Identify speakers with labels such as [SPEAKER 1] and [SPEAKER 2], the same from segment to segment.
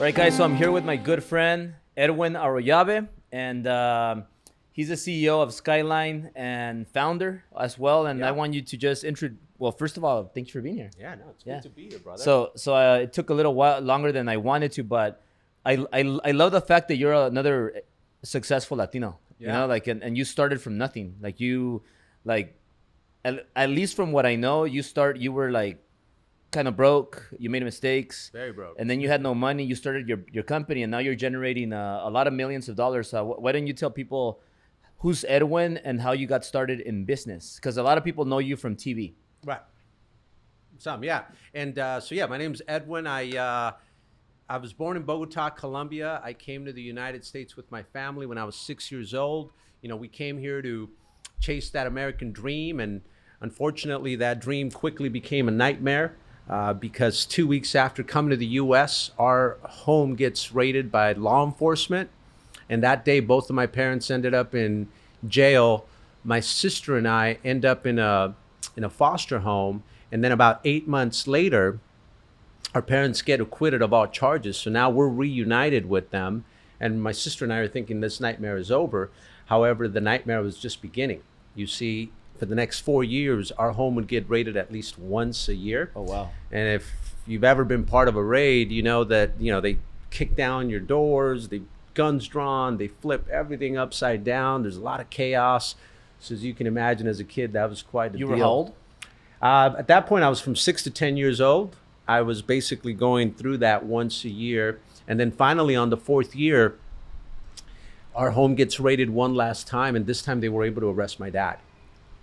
[SPEAKER 1] Right, guys, so I'm here with my good friend, Edwin Arroyave, and he's the CEO of Skyline and founder as well. And I want you to just well, first of all, thanks for being here.
[SPEAKER 2] Yeah, no, it's good to be here, brother.
[SPEAKER 1] So it took a little while longer than I wanted to, but I love the fact that you're another successful Latino, you know, like, and you started from nothing. Like at least from what I know, you were like kind of broke, you made mistakes,
[SPEAKER 2] Very broke,
[SPEAKER 1] and then you had no money. You started your company, and now you're generating a lot of millions of dollars. Why don't you tell people who's Edwin and how you got started in business? Because a lot of people know you from TV.
[SPEAKER 2] right? Yeah. And my name's Edwin. I was born in Bogota, Colombia. I came to the United States with my family when I was 6 years old. You know, we came here to chase that American dream, and unfortunately, that dream quickly became a nightmare. Because 2 weeks after coming to the U.S., our home gets raided by law enforcement. And that day, both of my parents ended up in jail. My sister and I end up in a foster home. And then about 8 months later, our parents get acquitted of all charges. So now we're reunited with them. And my sister and I are thinking this nightmare is over. However, the nightmare was just beginning. You see, for the next 4 years, our home would get raided at least once a year.
[SPEAKER 1] Oh, wow.
[SPEAKER 2] And if you've ever been part of a raid, you know that, they kick down your doors, the guns drawn, they flip everything upside down. There's a lot of chaos. So as you can imagine, as a kid, that was quite a deal.
[SPEAKER 1] You were how old?
[SPEAKER 2] At that point, I was from 6 to 10 years old. I was basically going through that once a year. And then finally, on the fourth year, our home gets raided one last time. And this time they were able to arrest my dad.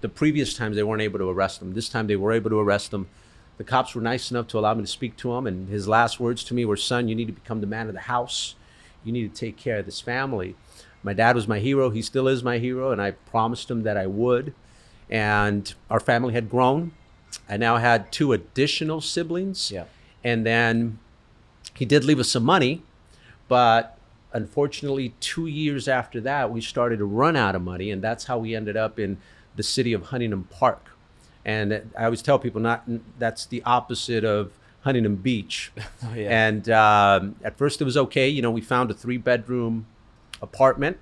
[SPEAKER 2] The previous times they weren't able to arrest him. This time they were able to arrest him. The cops were nice enough to allow me to speak to him. And his last words to me were, "Son, you need to become the man of the house. You need to take care of this family." My dad was my hero. He still is my hero. And I promised him that I would. And our family had grown. I now had 2 additional siblings.
[SPEAKER 1] Yeah.
[SPEAKER 2] And then he did leave us some money. But unfortunately, 2 years after that, we started to run out of money. And that's how we ended up in the city of Huntington Park. And I always tell people that's the opposite of Huntington Beach.
[SPEAKER 1] Oh, yeah.
[SPEAKER 2] And at first it was okay. You know, we found a 3-bedroom apartment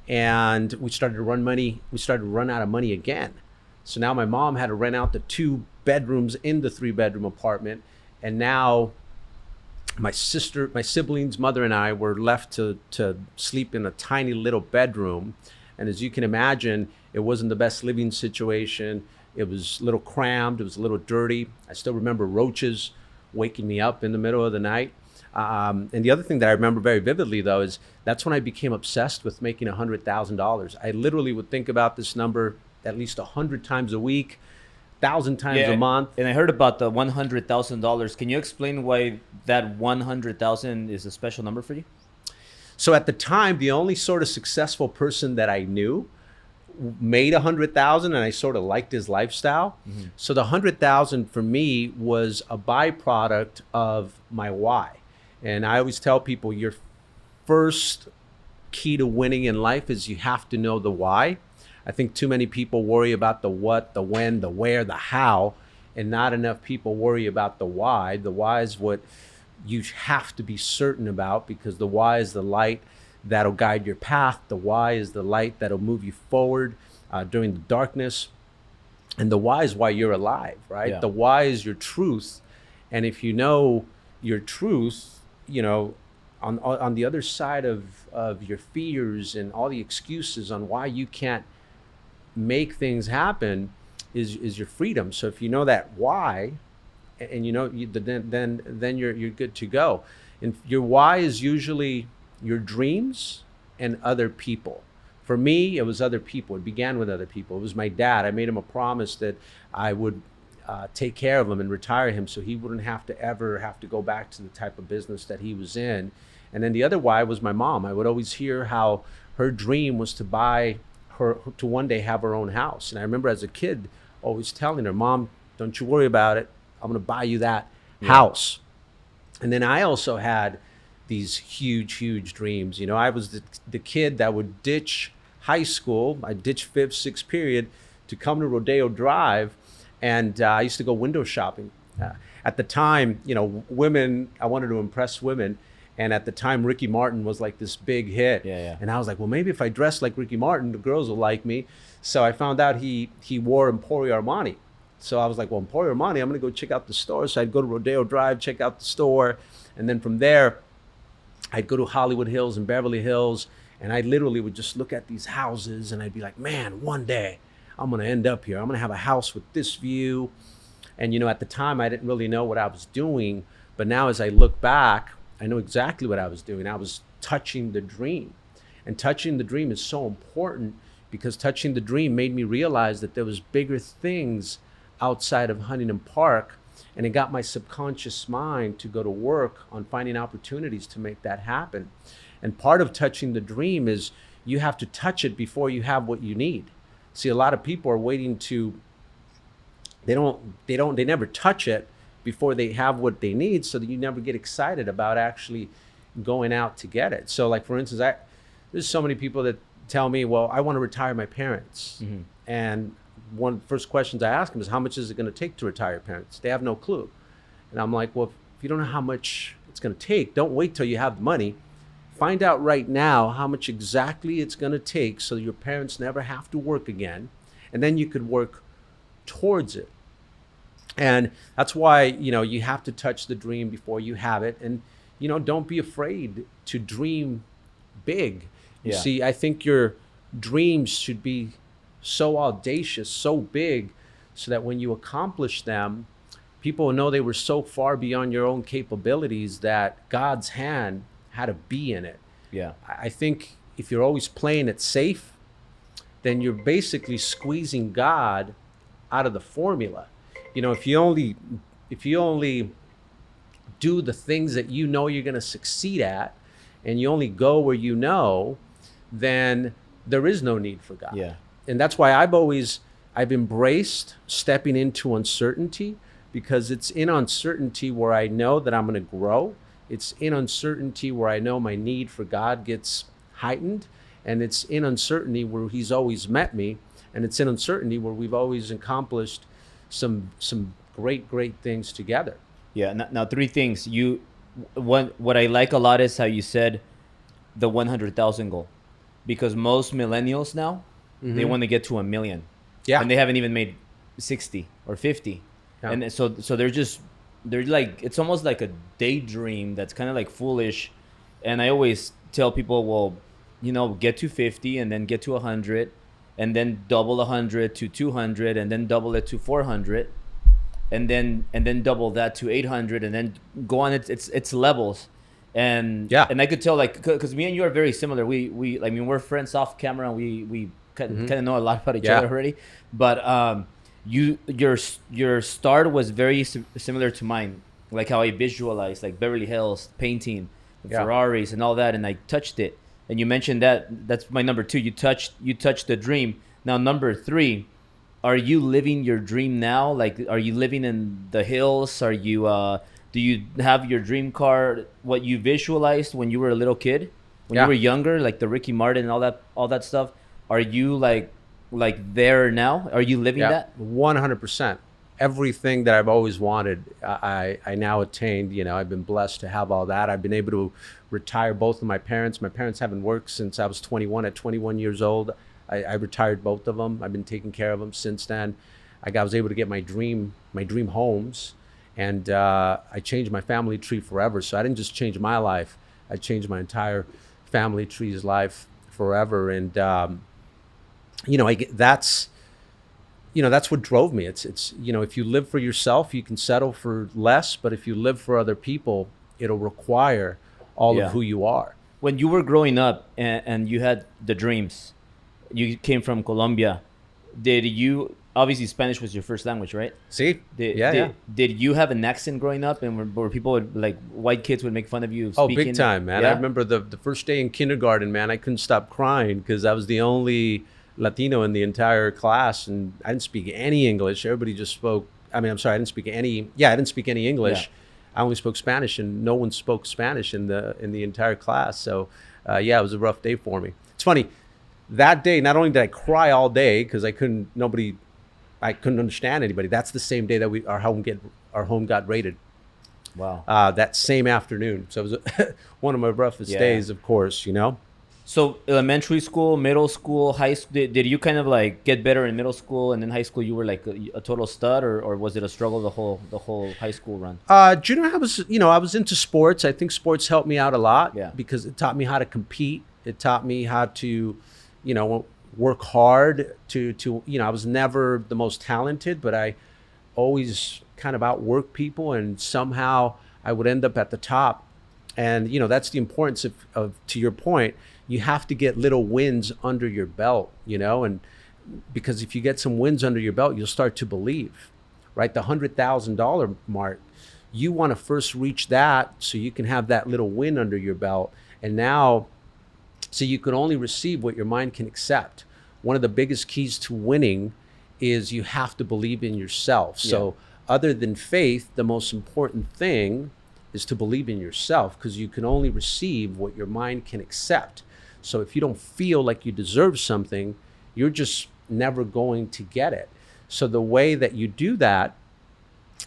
[SPEAKER 2] and we started to run out of money again. So now my mom had to rent out the 2 bedrooms in the 3-bedroom apartment. And now my siblings, mother and I were left to sleep in a tiny little bedroom. And as you can imagine, it wasn't the best living situation. It was a little crammed. It was a little dirty. I still remember roaches waking me up in the middle of the night. And the other thing that I remember very vividly, though, is that's when I became obsessed with making $100,000. I literally would think about this number at least 100 times a week, 1,000 times a month.
[SPEAKER 1] And I heard about the $100,000. Can you explain why that 100,000 is a special number for you?
[SPEAKER 2] So at the time, the only sort of successful person that I knew made 100,000, and I sort of liked his lifestyle. Mm-hmm. So the 100,000 for me was a byproduct of my why. And I always tell people your first key to winning in life is you have to know the why. I think too many people worry about the what, the when, the where, the how, and not enough people worry about the why. The why is what you have to be certain about, because the why is the light that'll guide your path. The why is the light that'll move you forward during the darkness. And the why is why you're alive, right?
[SPEAKER 1] Yeah.
[SPEAKER 2] The why is your truth. And if you know your truth, you know, on the other side of your fears and all the excuses on why you can't make things happen is your freedom. So if you know that why, and you know, then you're good to go. And your why is usually your dreams and other people. For me, it was other people. It began with other people. It was my dad. I made him a promise that I would take care of him and retire him so he wouldn't have to go back to the type of business that he was in. And then the other why was my mom. I would always hear how her dream was to one day have her own house. And I remember as a kid always telling her, "Mom, don't you worry about it. I'm going to buy you that house." And then I also had these huge dreams. You know, I was the kid that would ditch high school. I ditched 5th, 6th period to come to Rodeo Drive. And I used to go window shopping. At the time, you know, women, I wanted to impress women. And at the time, Ricky Martin was like this big hit.
[SPEAKER 1] Yeah, yeah.
[SPEAKER 2] And I was like, well, maybe if I dress like Ricky Martin, the girls will like me. So I found out he wore Emporio Armani. So I was like, well, Emporio Armani, I'm going to go check out the store. So I'd go to Rodeo Drive, check out the store. And then from there, I'd go to Hollywood Hills and Beverly Hills. And I literally would just look at these houses and I'd be like, man, one day I'm going to end up here. I'm going to have a house with this view. And, at the time, I didn't really know what I was doing. But now as I look back, I know exactly what I was doing. I was touching the dream. And touching the dream is so important because touching the dream made me realize that there was bigger things outside of Huntington Park. And it got my subconscious mind to go to work on finding opportunities to make that happen. And part of touching the dream is you have to touch it before you have what you need. See, a lot of people are waiting to, they never touch it before they have what they need, so that you never get excited about actually going out to get it. So like, for instance, there's so many people that tell me, well, I want to retire my parents. Mm-hmm. And one of the first questions I ask them is, how much is it going to take to retire your parents? They have no clue. And I'm like, well, if you don't know how much it's going to take, don't wait till you have the money. Find out right now how much exactly it's going to take so your parents never have to work again. And then you could work towards it. And that's why, you have to touch the dream before you have it. And, don't be afraid to dream big. You see, I think your dreams should be so audacious, so big, so that when you accomplish them, people will know they were so far beyond your own capabilities that God's hand had a be in it.
[SPEAKER 1] Yeah. I
[SPEAKER 2] think if you're always playing it safe, then you're basically squeezing God out of the formula. If you only do the things that you're going to succeed at, and you only go where then there is no need for God.
[SPEAKER 1] Yeah.
[SPEAKER 2] And that's why I've embraced stepping into uncertainty, because it's in uncertainty where I know that I'm going to grow. It's in uncertainty where I know my need for God gets heightened. And it's in uncertainty where he's always met me. And it's in uncertainty where we've always accomplished some great things together.
[SPEAKER 1] Yeah. Now 3 things. What I like a lot is how you said the 100,000 goal, because most millennials now, mm-hmm. they want to get to 1 million.
[SPEAKER 2] Yeah.
[SPEAKER 1] And they haven't even made 60 or 50. Yeah. And so they're like, it's almost like a daydream that's kind of like foolish. And I always tell people, well, get to 50 and then get to 100. And then double 100 to 200, and then double it to 400, and then double that to 800, and then go on. It's levels, and I could tell, like, because me and you are very similar. We're friends off camera, and we kind of know a lot about each other already. But your start was very similar to mine, like how I visualized, like Beverly Hills, painting, Ferraris, and all that, and I touched it. And you mentioned that's my number 2. You touched the dream. Now, number 3, are you living your dream now? Like, are you living in the hills? Are you do you have your dream car, what you visualized when you were a little kid, when you were younger, like the Ricky Martin and all that stuff? Are you like there now? Are you living that?
[SPEAKER 2] 100%. Everything that I've always wanted, I now attained. I've been blessed to have all that. I've been able to retire both of my parents. My parents haven't worked since I was 21. At 21 years old, I retired both of them. I've been taking care of them since then. I was able to get my dream homes, and I changed my family tree forever. So I didn't just change my life; I changed my entire family tree's life forever. And that's what drove me. It's if you live for yourself, you can settle for less, but if you live for other people, it'll require all of who you are.
[SPEAKER 1] When you were growing up and you had the dreams, you came from Colombia, obviously Spanish was your first language, right?
[SPEAKER 2] See?
[SPEAKER 1] Did you have an accent growing up, and where people would, like, white kids would make fun of you speaking?
[SPEAKER 2] Oh, big time, man. I remember the first day in kindergarten, man, I couldn't stop crying because I was the only Latino in the entire class, and I didn't speak any English. Everybody just spoke. I didn't speak any English. Yeah. I only spoke Spanish, and no one spoke Spanish in the entire class. So, it was a rough day for me. It's funny, that day, not only did I cry all day because I couldn't understand anybody. That's the same day that our home got raided.
[SPEAKER 1] Wow.
[SPEAKER 2] that same afternoon. So it was one of my roughest
[SPEAKER 1] Yeah.
[SPEAKER 2] days, of course, you know.
[SPEAKER 1] So elementary school, middle school, high school, did you kind of like get better in middle school and then high school you were like a total stud, or was it a struggle the whole high school run?
[SPEAKER 2] Junior, I was into sports. I think sports helped me out a lot
[SPEAKER 1] Yeah.
[SPEAKER 2] because it taught me how to compete. It taught me how to, work hard I was never the most talented, but I always kind of outwork people, and somehow I would end up at the top. And, that's the importance of, to your point, you have to get little wins under your belt, and because if you get some wins under your belt, you'll start to believe, right? The $100,000 mark, you want to first reach that so you can have that little win under your belt. And now, so you can only receive what your mind can accept. One of the biggest keys to winning is you have to believe in yourself. So other than faith, the most important thing is to believe in yourself, because you can only receive what your mind can accept. So if you don't feel like you deserve something, you're just never going to get it. So the way that you do that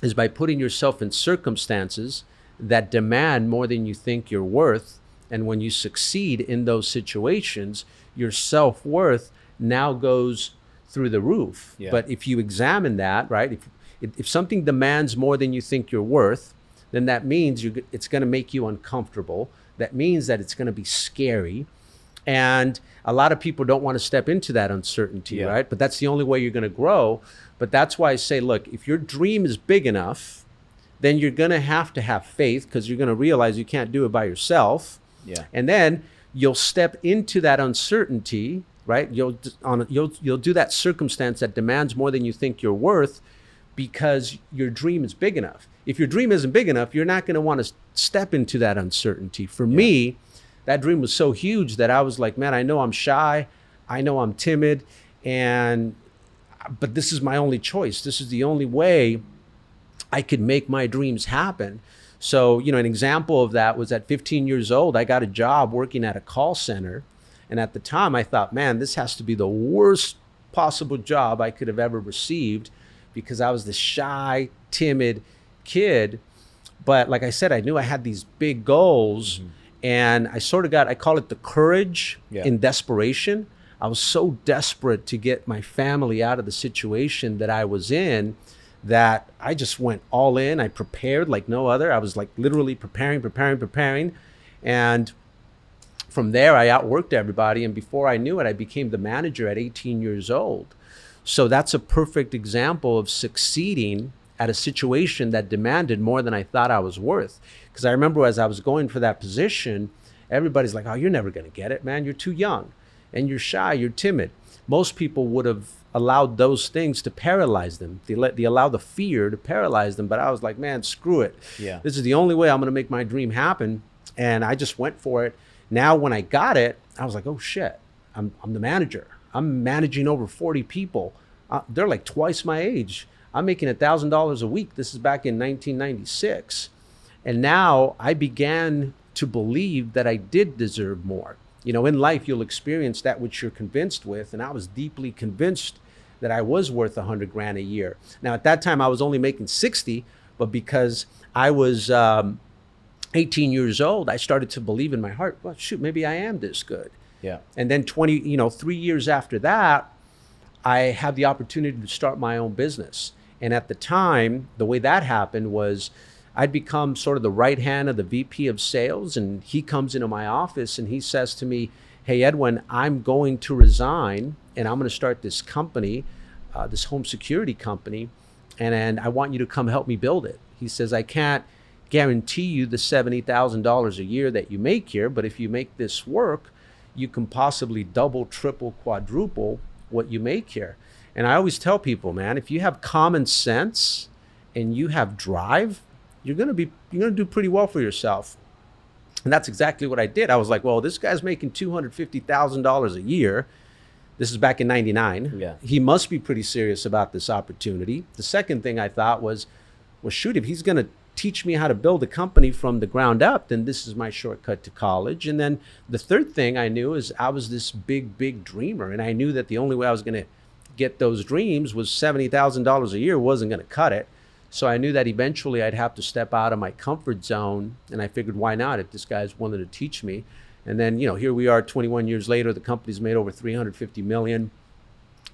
[SPEAKER 2] is by putting yourself in circumstances that demand more than you think you're worth. And when you succeed in those situations, your self-worth now goes through the roof.
[SPEAKER 1] Yeah.
[SPEAKER 2] But if you examine that, right, if something demands more than you think you're worth, then that means it's going to make you uncomfortable. That means that it's going to be scary. And a lot of people don't want to step into that uncertainty, right? But that's the only way you're going to grow. But that's why I say, look, if your dream is big enough, then you're going to have faith, because you're going to realize you can't do it by yourself.
[SPEAKER 1] Yeah.
[SPEAKER 2] And then you'll step into that uncertainty, right? You'll do that circumstance that demands more than you think you're worth, because your dream is big enough. If your dream isn't big enough, you're not going to want to step into that uncertainty. For me, that dream was so huge that I was like, man, I know I'm shy, I know I'm timid, but this is my only choice. This is the only way I could make my dreams happen. So, an example of that was at 15 years old, I got a job working at a call center. And at the time I thought, man, this has to be the worst possible job I could have ever received, because I was this shy, timid kid. But like I said, I knew I had these big goals. Mm-hmm. And I call it the courage in desperation. I was so desperate to get my family out of the situation that I was in, that I just went all in. I prepared like no other. I was like literally preparing. And from there, I outworked everybody. And before I knew it, I became the manager at 18 years old. So that's a perfect example of succeeding at a situation that demanded more than I thought I was worth. Because I remember as I was going for that position, everybody's like, oh, you're never going to get it, man. You're too young and you're shy, you're timid. Most people would have allowed those things to paralyze them. They allow the fear to paralyze them. But I was like, man, screw it.
[SPEAKER 1] Yeah.
[SPEAKER 2] This is the only way I'm going to make my dream happen. And I just went for it. Now, when I got it, I was like, oh shit, I'm the manager. I'm managing over 40 people. They're like twice my age. I'm making $1,000 a week. This is back in 1996. And now I began to believe that I did deserve more. In life, you'll experience that which you're convinced with. And I was deeply convinced that I was worth $100,000 a year. Now, at that time, I was only making 60, but because I was 18 years old, I started to believe in my heart, well, shoot, maybe I am this good.
[SPEAKER 1] Yeah.
[SPEAKER 2] And then 3 years after that, I had the opportunity to start my own business. And at the time, the way that happened was I'd become sort of the right hand of the VP of sales. And he comes into my office and he says to me, hey, Edwin, I'm going to resign and I'm going to start this company, this home security company. And I want you to come help me build it. He says, I can't guarantee you the $70,000 a year that you make here, but if you make this work, you can possibly double, triple, quadruple what you make here. And I always tell people, man, if you have common sense and you have drive, you're gonna do pretty well for yourself. And that's exactly what I did. I was like, well, this guy's making $250,000 a year. This is back in 99.
[SPEAKER 1] Yeah.
[SPEAKER 2] He must be pretty serious about this opportunity. The second thing I thought was, well, shoot, if he's gonna teach me how to build a company from the ground up, then this is my shortcut to college. And then the third thing I knew is I was this big dreamer. And I knew that the only way I was going to get those dreams was $70,000 a year wasn't going to cut it. So I knew that eventually I'd have to step out of my comfort zone, and I figured, why not, if this guy's willing to teach me. And then, here we are 21 years later, the company's made over 350 million.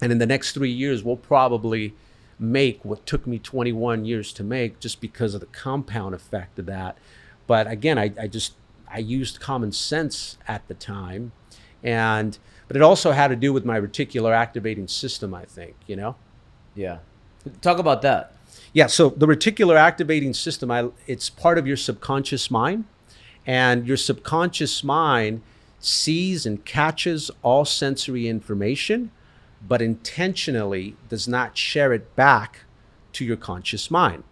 [SPEAKER 2] And in the next 3 years, we'll probably make what took me 21 years to make, just because of the compound effect of that. But again, I used common sense at the time, but it also had to do with my reticular activating system, I think,
[SPEAKER 1] Yeah. Talk about that.
[SPEAKER 2] Yeah, so the reticular activating system, it's part of your subconscious mind, and your subconscious mind sees and catches all sensory information, but intentionally does not share it back to your conscious mind.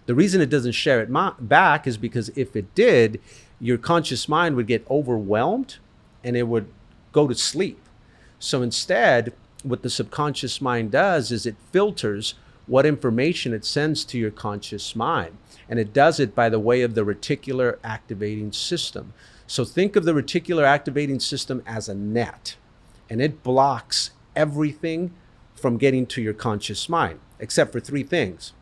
[SPEAKER 2] The reason it doesn't share it back is because if it did, your conscious mind would get overwhelmed and it would go to sleep. So instead, what the subconscious mind does is it filters what information it sends to your conscious mind. And it does it by the way of the reticular activating system. So think of the reticular activating system as a net, and it blocks everything from getting to your conscious mind, except for three things.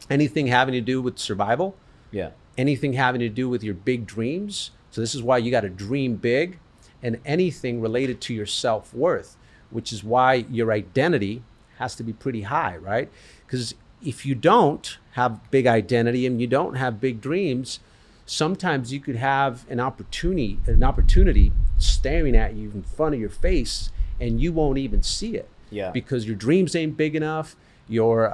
[SPEAKER 2] Anything having to do with survival.
[SPEAKER 1] Yeah.
[SPEAKER 2] Anything having to do with your big dreams. So this is why you got to dream big. And anything related to your self-worth, which is why your identity has to be pretty high, right? Because if you don't have big identity and you don't have big dreams, sometimes you could have an opportunity staring at you in front of your face, and you won't even see it.
[SPEAKER 1] Yeah.
[SPEAKER 2] Because your dreams ain't big enough, your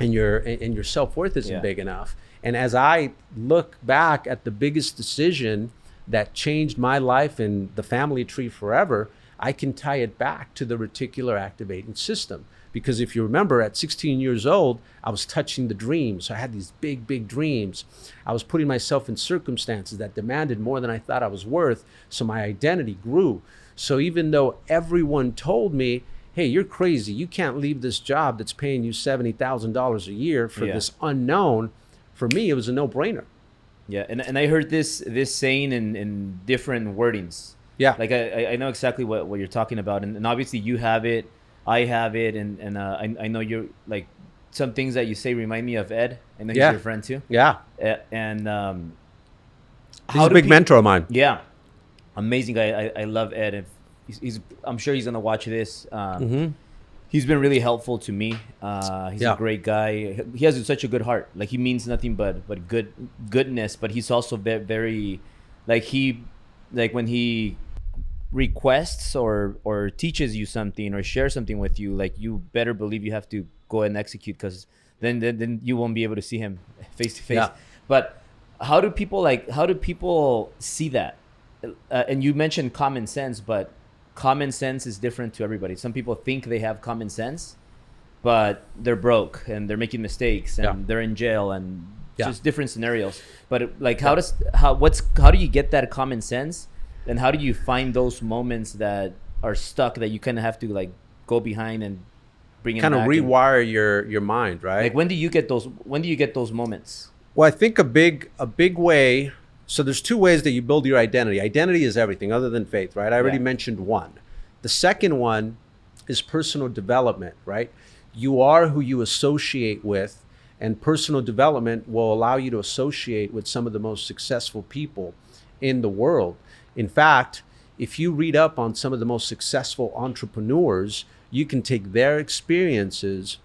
[SPEAKER 2] self-worth isn't big enough. And as I look back at the biggest decision that changed my life and the family tree forever, I can tie it back to the reticular activating system. Because if you remember, at 16 years old, I was touching the dreams. So I had these big, big dreams. I was putting myself in circumstances that demanded more than I thought I was worth. So my identity grew. So even though everyone told me, hey, you're crazy, you can't leave this job that's paying you $70,000 a year for this unknown, for me, it was a no-brainer.
[SPEAKER 1] Yeah, and I heard this saying in different wordings.
[SPEAKER 2] Yeah.
[SPEAKER 1] Like I know exactly what you're talking about, and obviously you have it, I have it, and I know you're like, some things that you say remind me of Ed. I know he's your friend too.
[SPEAKER 2] Yeah.
[SPEAKER 1] And
[SPEAKER 2] he's a big mentor of mine.
[SPEAKER 1] Yeah, amazing guy. I love Ed, and I'm sure he's gonna watch this. He's been really helpful to me. He's a great guy. He has such a good heart. Like, he means nothing but goodness. But he's also very like when he requests or teaches you something or shares something with you, like, you better believe you have to go and execute, because then you won't be able to see him face to face.
[SPEAKER 2] Yeah.
[SPEAKER 1] But how do people see that? And you mentioned common sense, but common sense is different to everybody. Some people think they have common sense, but they're broke and they're making mistakes and they're in jail and just different scenarios. But how do you get that common sense, and how do you find those moments that are stuck that you kind of have to like go behind and bring it back?
[SPEAKER 2] Kind of rewire your mind, right?
[SPEAKER 1] Like, when do you get those moments?
[SPEAKER 2] Well, I think a big way. So there's two ways that you build your identity. Identity is everything other than faith, right? I already mentioned one. The second one is personal development, right? You are who you associate with, and personal development will allow you to associate with some of the most successful people in the world. In fact, if you read up on some of the most successful entrepreneurs, you can take their experiences,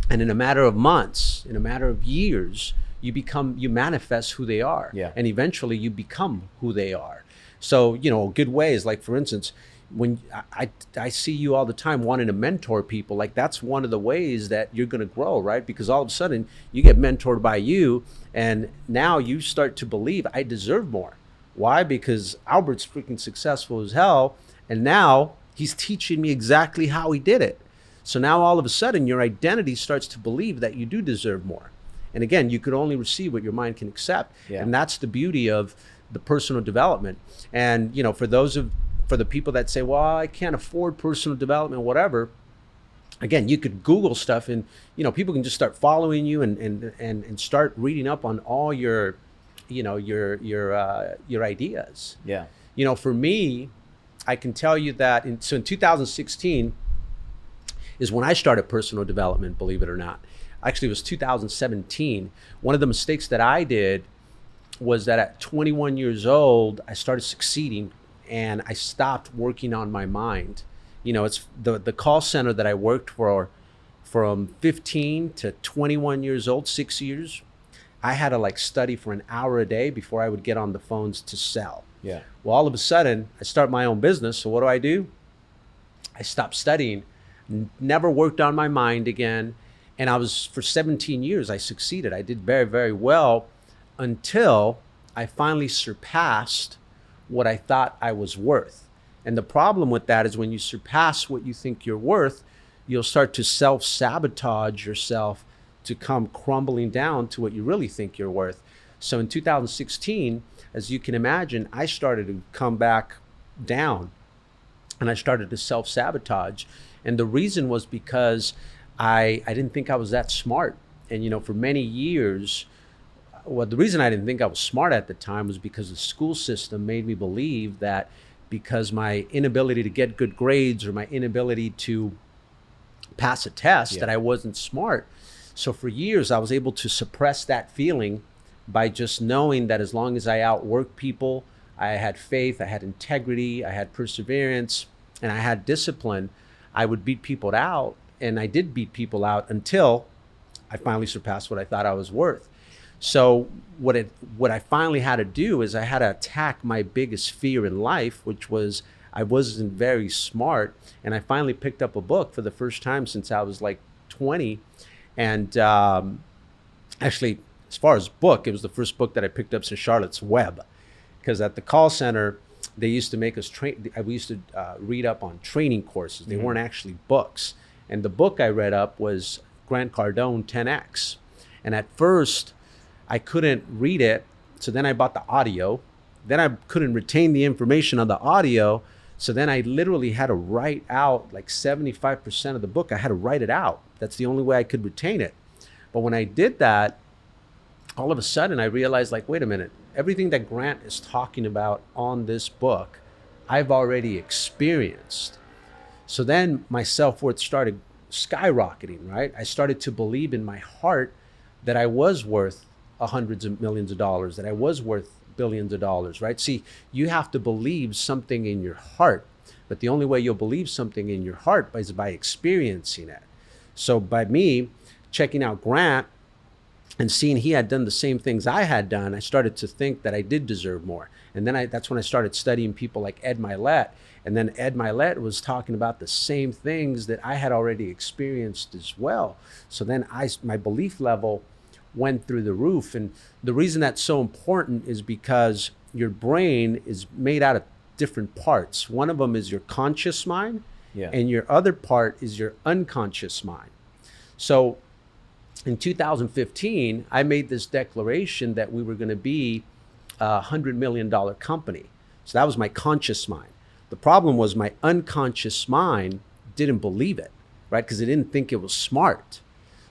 [SPEAKER 2] and in a matter of months, in a matter of years, you manifest who they are.
[SPEAKER 1] Yeah.
[SPEAKER 2] And eventually you become who they are. So, good ways, like, for instance, when I see you all the time wanting to mentor people, like, that's one of the ways that you're going to grow, right? Because all of a sudden you get mentored by you, and now you start to believe, I deserve more. Why? Because Albert's freaking successful as hell, and now he's teaching me exactly how he did it. So now all of a sudden your identity starts to believe that you do deserve more. And again, you could only receive what your mind can accept. Yeah. And that's the beauty of the personal development. And, for the people that say, well, I can't afford personal development, whatever. Again, you could Google stuff, and, people can just start following you and start reading up on all your ideas.
[SPEAKER 1] Yeah.
[SPEAKER 2] For me, I can tell you that in 2016 is when I started personal development, believe it or not. actually it was 2017. One of the mistakes that I did was that at 21 years old, I started succeeding and I stopped working on my mind. You know, it's the call center that I worked for from 15 to 21 years old, 6 years. I had to like study for an hour a day before I would get on the phones to sell.
[SPEAKER 1] Yeah.
[SPEAKER 2] Well, all of a sudden, I start my own business. So what do? I stopped studying, never worked on my mind again. And I was, for 17 years, I succeeded. I did very, very well until I finally surpassed what I thought I was worth. And the problem with that is when you surpass what you think you're worth, you'll start to self-sabotage yourself to come crumbling down to what you really think you're worth. So in 2016, as you can imagine, I started to come back down and I started to self-sabotage. And the reason was because I didn't think I was that smart. And, you know, for many years, well, the reason I didn't think I was smart at the time was because the school system made me believe that because my inability to get good grades or my inability to pass a test, that I wasn't smart. So for years, I was able to suppress that feeling by just knowing that as long as I outworked people, I had faith, I had integrity, I had perseverance, and I had discipline, I would beat people out. And I did beat people out until I finally surpassed what I thought I was worth. So what I finally had to do is I had to attack my biggest fear in life, which was I wasn't very smart. And I finally picked up a book for the first time since I was like 20. And actually, as far as book, it was the first book that I picked up since Charlotte's Web. Because at the call center, they used to make us train. We used to read up on training courses. They weren't actually books. And the book I read up was Grant Cardone 10X. And at first, I couldn't read it. So then I bought the audio. Then I couldn't retain the information on the audio. So then I literally had to write out like 75% of the book. I had to write it out. That's the only way I could retain it. But when I did that, all of a sudden I realized, like, wait a minute, everything that Grant is talking about on this book, I've already experienced. So then my self-worth started skyrocketing, right? I started to believe in my heart that I was worth hundreds of millions of dollars, that I was worth billions of dollars, right? See, you have to believe something in your heart, but the only way you'll believe something in your heart is by experiencing it. So by me checking out Grant and seeing he had done the same things I had done, I started to think that I did deserve more. And then that's when I started studying people like Ed Milet. And then Ed Milet was talking about the same things that I had already experienced as well. So then my belief level went through the roof. And the reason that's so important is because your brain is made out of different parts. One of them is your conscious mind, and your other part is your unconscious mind. So in 2015, I made this declaration that we were going to be a $100 million company. So that was my conscious mind. The problem was my unconscious mind didn't believe it, right? Because it didn't think it was smart.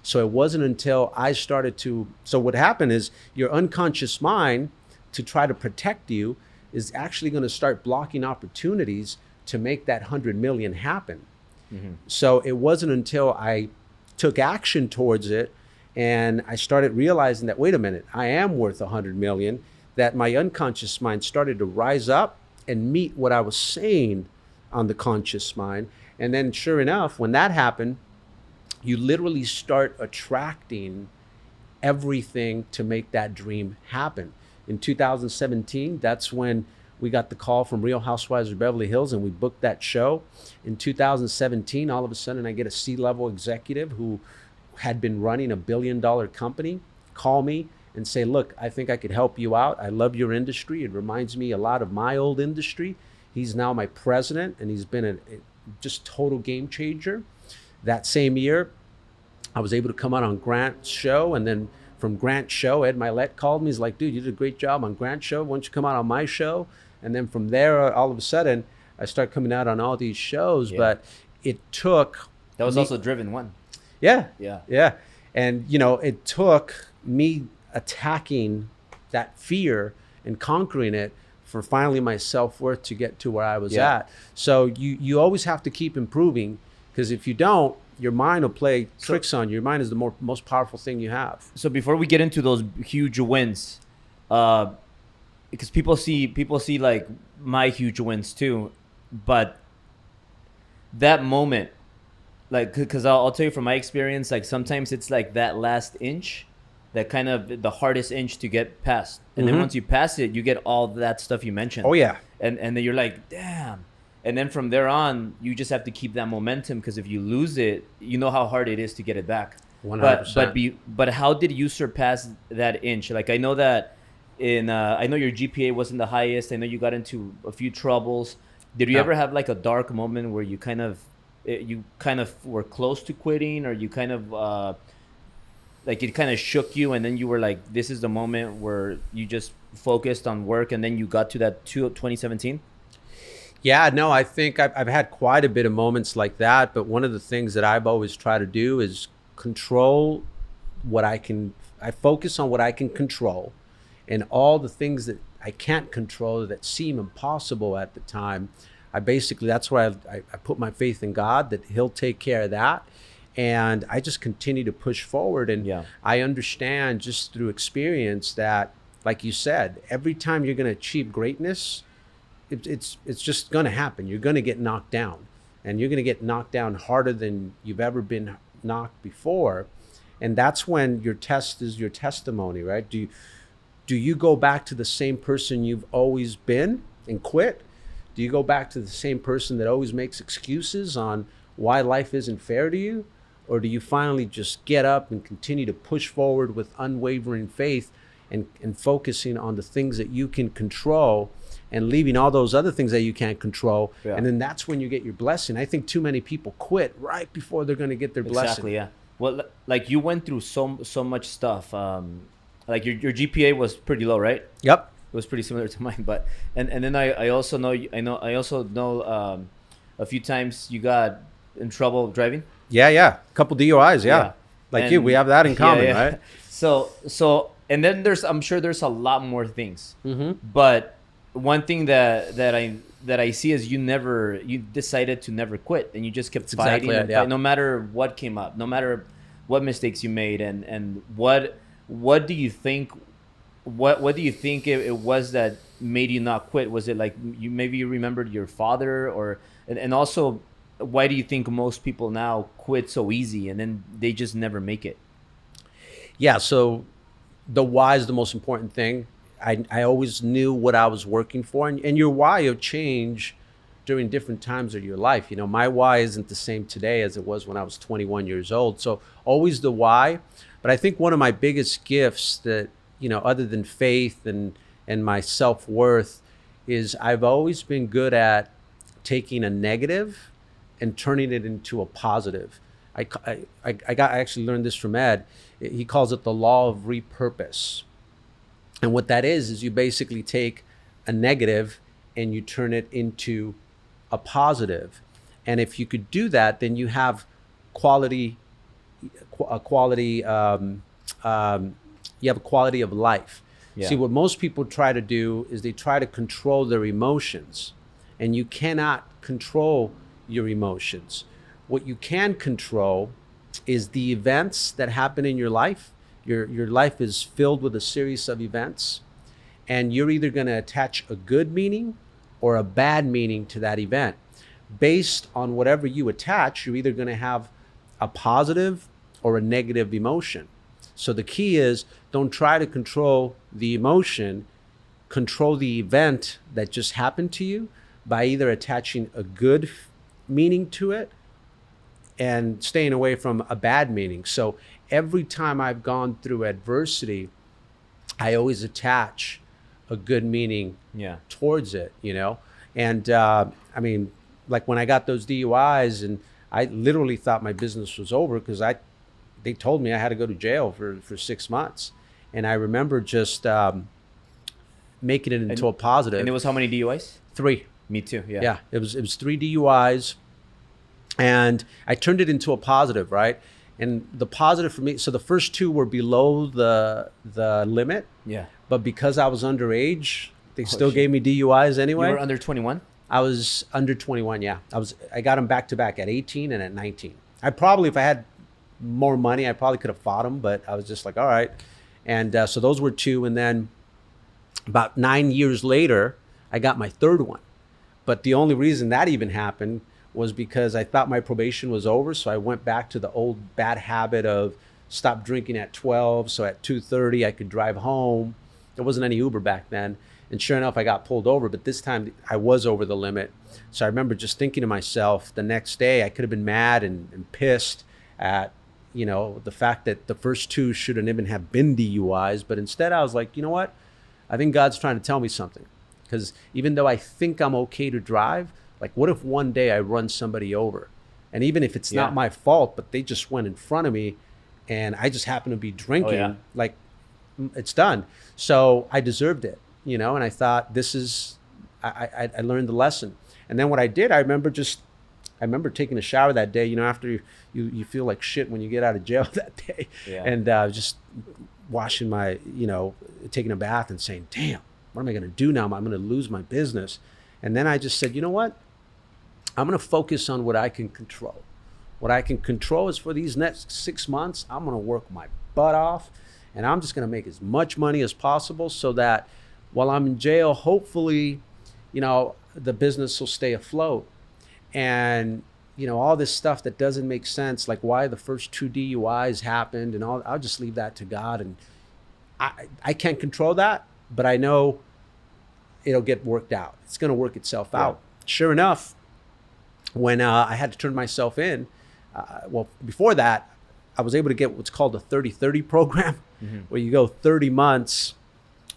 [SPEAKER 2] So it wasn't until I started to, so what happened is your unconscious mind, to try to protect you, is actually going to start blocking opportunities to make that 100 million happen. So it wasn't until I took action towards it and I started realizing that, wait a minute, I am worth 100 million, that my unconscious mind started to rise up and meet what I was saying on the conscious mind. And then sure enough, when that happened, you literally start attracting everything to make that dream happen. In 2017, that's when we got the call from Real Housewives of Beverly Hills and we booked that show. In 2017, all of a sudden I get a C-level executive who had been running $1 billion company call me and say, look, I think I could help you out. I love your industry. It reminds me a lot of my old industry. He's now my president and he's been a just total game changer. That same year, I was able to come out on Grant's show, and then from Grant's show, Ed Milet called me. He's like, dude, you did a great job on Grant's show. Why don't you come out on my show? And then from there, all of a sudden, I started coming out on all these shows, but it took...
[SPEAKER 1] That was also Driven One.
[SPEAKER 2] Yeah.
[SPEAKER 1] Yeah.
[SPEAKER 2] And, you know, it took me attacking that fear and conquering it for finally my self-worth to get to where I was at. So you always have to keep improving, because if you don't, your mind will play tricks on you. Your mind is the most powerful thing you have.
[SPEAKER 1] So before we get into those huge wins, because people see like my huge wins too, but that moment, like, because I'll tell you from my experience, like sometimes it's like that last inch, that kind of the hardest inch to get past, and then once you pass it, you get all that stuff you mentioned.
[SPEAKER 2] Oh yeah,
[SPEAKER 1] and then you're like, damn. And then from there on, you just have to keep that momentum, because if you lose it, you know how hard it is to get it back.
[SPEAKER 2] 100%.
[SPEAKER 1] But how did you surpass that inch? Like, I know that I know your GPA wasn't the highest. I know you got into a few troubles. Did you ever have like a dark moment where you kind of were close to quitting, or you kind of like it kind of shook you, and then you were like, this is the moment where you just focused on work, and then you got to that 2017?
[SPEAKER 2] Yeah, no, I think I've had quite a bit of moments like that, but one of the things that I've always tried to do is control what I focus on what I can control, and all the things that I can't control that seem impossible at the time, that's where I put my faith in God, that he'll take care of that. And I just continue to push forward. And I understand just through experience that, like you said, every time you're going to achieve greatness, it's just going to happen. You're going to get knocked down, and you're going to get knocked down harder than you've ever been knocked before. And that's when your test is your testimony, right? Do you go back to the same person you've always been and quit? Do you go back to the same person that always makes excuses on why life isn't fair to you? Or do you finally just get up and continue to push forward with unwavering faith and focusing on the things that you can control, and leaving all those other things that you can't control? Yeah. And then that's when you get your blessing. I think too many people quit right before they're going to get their blessing.
[SPEAKER 1] Exactly, yeah. Well, like you went through so much stuff. Like your GPA was pretty low, right?
[SPEAKER 2] Yep.
[SPEAKER 1] It was pretty similar to mine, but and then I also know a few times you got in trouble driving.
[SPEAKER 2] Yeah. A couple DUIs, yeah. Like you, we have that in common, right?
[SPEAKER 1] So and then I'm sure there's a lot more things. But one thing that I see is you decided to never quit, and you just kept fighting, no matter what came up, no matter what mistakes you made, and what do you think? What do you think it was that made you not quit? Was it like you remembered your father, or and also why do you think most people now quit so easy and then they just never make it?
[SPEAKER 2] Yeah, so the why is the most important thing. I always knew what I was working for, and your why will change during different times of your life. You know, my why isn't the same today as it was when I was 21 years old. So always the why. But I think one of my biggest gifts that, you know, other than faith and my self-worth, is I've always been good at taking a negative and turning it into a positive. I actually learned this from Ed. He calls it the law of repurpose. And what that is you basically take a negative and you turn it into a positive. And if you could do that, then you have you have a quality of life. Yeah. See, what most people try to do is they try to control their emotions, and you cannot control your emotions. What you can control is the events that happen in your life. Your life is filled with a series of events, and you're either going to attach a good meaning or a bad meaning to that event. Based on whatever you attach, you're either going to have a positive or a negative emotion. So the key is, don't try to control the emotion, control the event that just happened to you by either attaching a good meaning to it and staying away from a bad meaning. So every time I've gone through adversity, I always attach a good meaning towards it, you know? And I mean, like when I got those DUIs, and I literally thought my business was over because they told me I had to go to jail for 6 months. And I remember just making it into a positive.
[SPEAKER 1] And it was how many DUIs?
[SPEAKER 2] 3.
[SPEAKER 1] Me too, yeah.
[SPEAKER 2] Yeah, it was 3 DUIs. And I turned it into a positive, right? And the positive for me, so the first 2 were below the limit.
[SPEAKER 1] Yeah.
[SPEAKER 2] But because I was underage, they still gave me DUIs anyway.
[SPEAKER 1] You were under 21?
[SPEAKER 2] I was under 21, yeah. I got them back to back at 18 and at 19. I probably, if I had more money, I probably could have fought him, but I was just like, all right. And so those were two. And then about 9 years later, I got my third one. But the only reason that even happened was because I thought my probation was over. So I went back to the old bad habit of stop drinking at 12. So at 2:30, I could drive home. There wasn't any Uber back then. And sure enough, I got pulled over. But this time I was over the limit. So I remember just thinking to myself the next day, I could have been mad and pissed at, you know, the fact that the first two shouldn't even have been DUIs. But instead, I was like, you know what? I think God's trying to tell me something. Because even though I think I'm okay to drive, like, what if one day I run somebody over? And even if it's not my fault, but they just went in front of me and I just happen to be drinking, like, it's done. So I deserved it, you know, and I thought I learned the lesson. And then what I did, I remember taking a shower that day, you know, after you feel like shit when you get out of jail that day. Yeah. And just washing taking a bath and saying, damn, what am I going to do now? I'm going to lose my business. And then I just said, you know what? I'm going to focus on what I can control. What I can control is for these next 6 months, I'm going to work my butt off and I'm just going to make as much money as possible so that while I'm in jail, hopefully, you know, the business will stay afloat. And, you know, all this stuff that doesn't make sense, like why the first 2 DUIs happened and all, I'll just leave that to God. And I can't control that, but I know it'll get worked out. It's going to work itself out. Sure enough, when I had to turn myself in, well, before that, I was able to get what's called a 30-30 program, where you go 30 months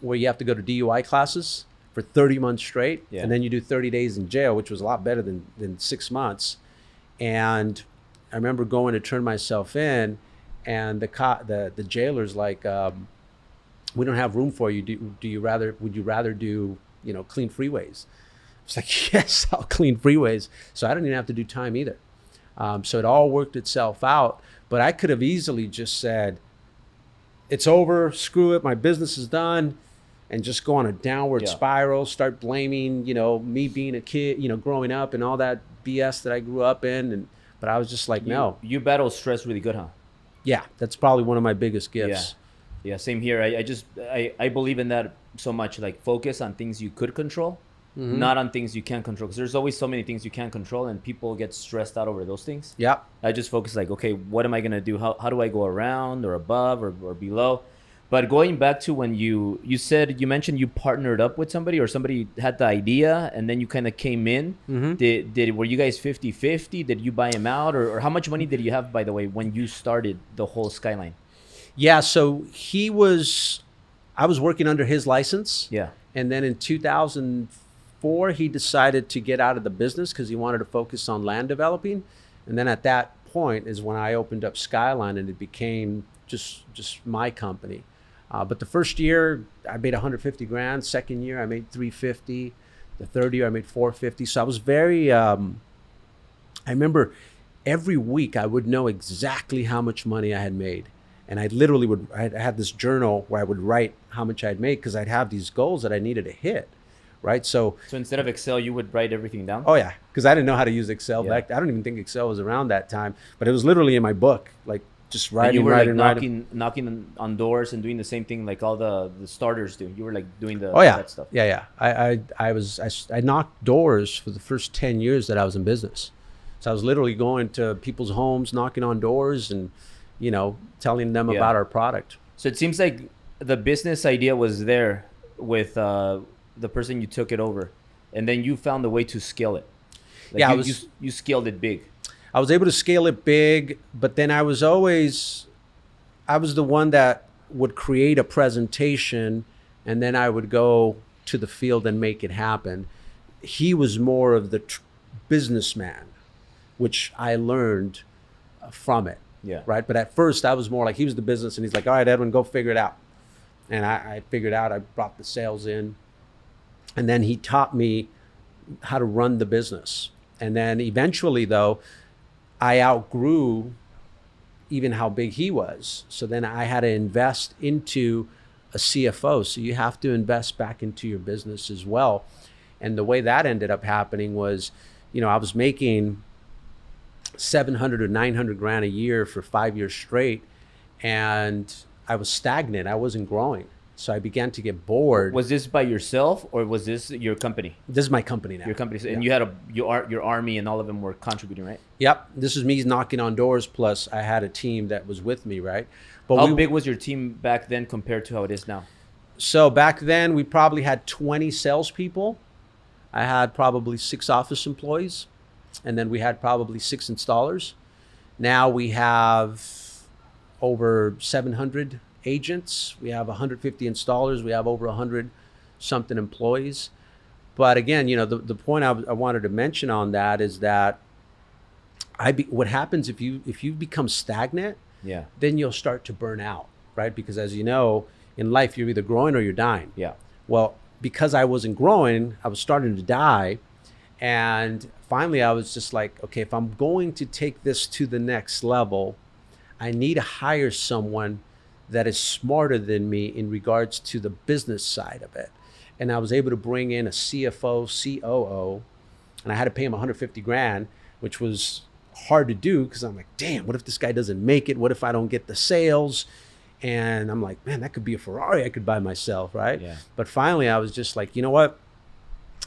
[SPEAKER 2] where you have to go to DUI classes for 30 months straight. And then you do 30 days in jail, which was a lot better than 6 months. And I remember going to turn myself in and the jailer's like, we don't have room for you. Would you rather do, you know, clean freeways? It's like, yes, I'll clean freeways. So I didn't even have to do time either. So it all worked itself out. But I could have easily just said, it's over, screw it, my business is done, and just go on a downward spiral, start blaming, you know, me being a kid, you know, growing up and all that BS that I grew up in. But I was just like, no.
[SPEAKER 1] You battle stress really good, huh?
[SPEAKER 2] Yeah, that's probably one of my biggest gifts.
[SPEAKER 1] Yeah, same here. I believe in that so much. Like, focus on things you could control, not on things you can't control. Because there's always so many things you can't control, and people get stressed out over those things. Yeah. I just focus like, okay, what am I gonna do? How do I go around or above or below? But going back to when you mentioned you partnered up with somebody or somebody had the idea and then you kind of came in. Were you guys 50-50? Did you buy him out, or how much money did you have, by the way, when you started the whole Skyline?
[SPEAKER 2] Yeah, so I was working under his license. Yeah. And then in 2004, he decided to get out of the business because he wanted to focus on land developing. And then at that point is when I opened up Skyline and it became just my company. But the first year I made 150 grand. Second year I made 350. The third year I made 450. So I was very, I remember every week I would know exactly how much money I had made. And I literally I had this journal where I would write how much I'd made because I'd have these goals that I needed to hit, right? So
[SPEAKER 1] instead of Excel, you would write everything down?
[SPEAKER 2] Oh, yeah, because I didn't know how to use Excel back then. I don't even think Excel was around that time, but it was literally in my book, like just writing,
[SPEAKER 1] and you were knocking on doors and doing the same thing like all the starters do. You were like doing that stuff.
[SPEAKER 2] Yeah. I knocked doors for the first 10 years that I was in business. So I was literally going to people's homes, knocking on doors and, you know, telling them about our product.
[SPEAKER 1] So it seems like the business idea was there with the person you took it over, and then you found a way to scale it. Like you scaled it big.
[SPEAKER 2] I was able to scale it big, but then I was the one that would create a presentation, and then I would go to the field and make it happen. He was more of the businessman, which I learned from it. Yeah. Right. But at first I was more like, he was the business and he's like, all right, Edwin, go figure it out. And I figured out, I brought the sales in, and then he taught me how to run the business. And then eventually though, I outgrew even how big he was. So then I had to invest into a CFO. So you have to invest back into your business as well. And the way that ended up happening was, you know, I was making 700 or 900 grand a year for 5 years straight. And I was stagnant. I wasn't growing. So I began to get bored.
[SPEAKER 1] Was this by yourself or was this your company?
[SPEAKER 2] This is my company now.
[SPEAKER 1] Your company. And you had your army and all of them were contributing, right?
[SPEAKER 2] Yep. This is me knocking on doors. Plus I had a team that was with me, right? But
[SPEAKER 1] how big was your team back then compared to how it is now?
[SPEAKER 2] So back then we probably had 20 salespeople. I had probably 6 office employees. And then we had probably 6 installers. Now we have over 700 agents. We have 150 installers. We have over 100 something employees. But again, you know, the point I wanted to mention on that is that what happens if you become stagnant,
[SPEAKER 1] yeah,
[SPEAKER 2] then you'll start to burn out, right? Because as you know, in life, you're either growing or you're dying.
[SPEAKER 1] Yeah.
[SPEAKER 2] Well, because I wasn't growing, I was starting to die. And finally, I was just like, okay, if I'm going to take this to the next level, I need to hire someone that is smarter than me in regards to the business side of it. And I was able to bring in a CFO, COO, and I had to pay him 150 grand, which was hard to do because I'm like, damn, what if this guy doesn't make it? What if I don't get the sales? And I'm like, man, that could be a Ferrari I could buy myself, right?
[SPEAKER 1] Yeah.
[SPEAKER 2] But finally, I was just like, you know what?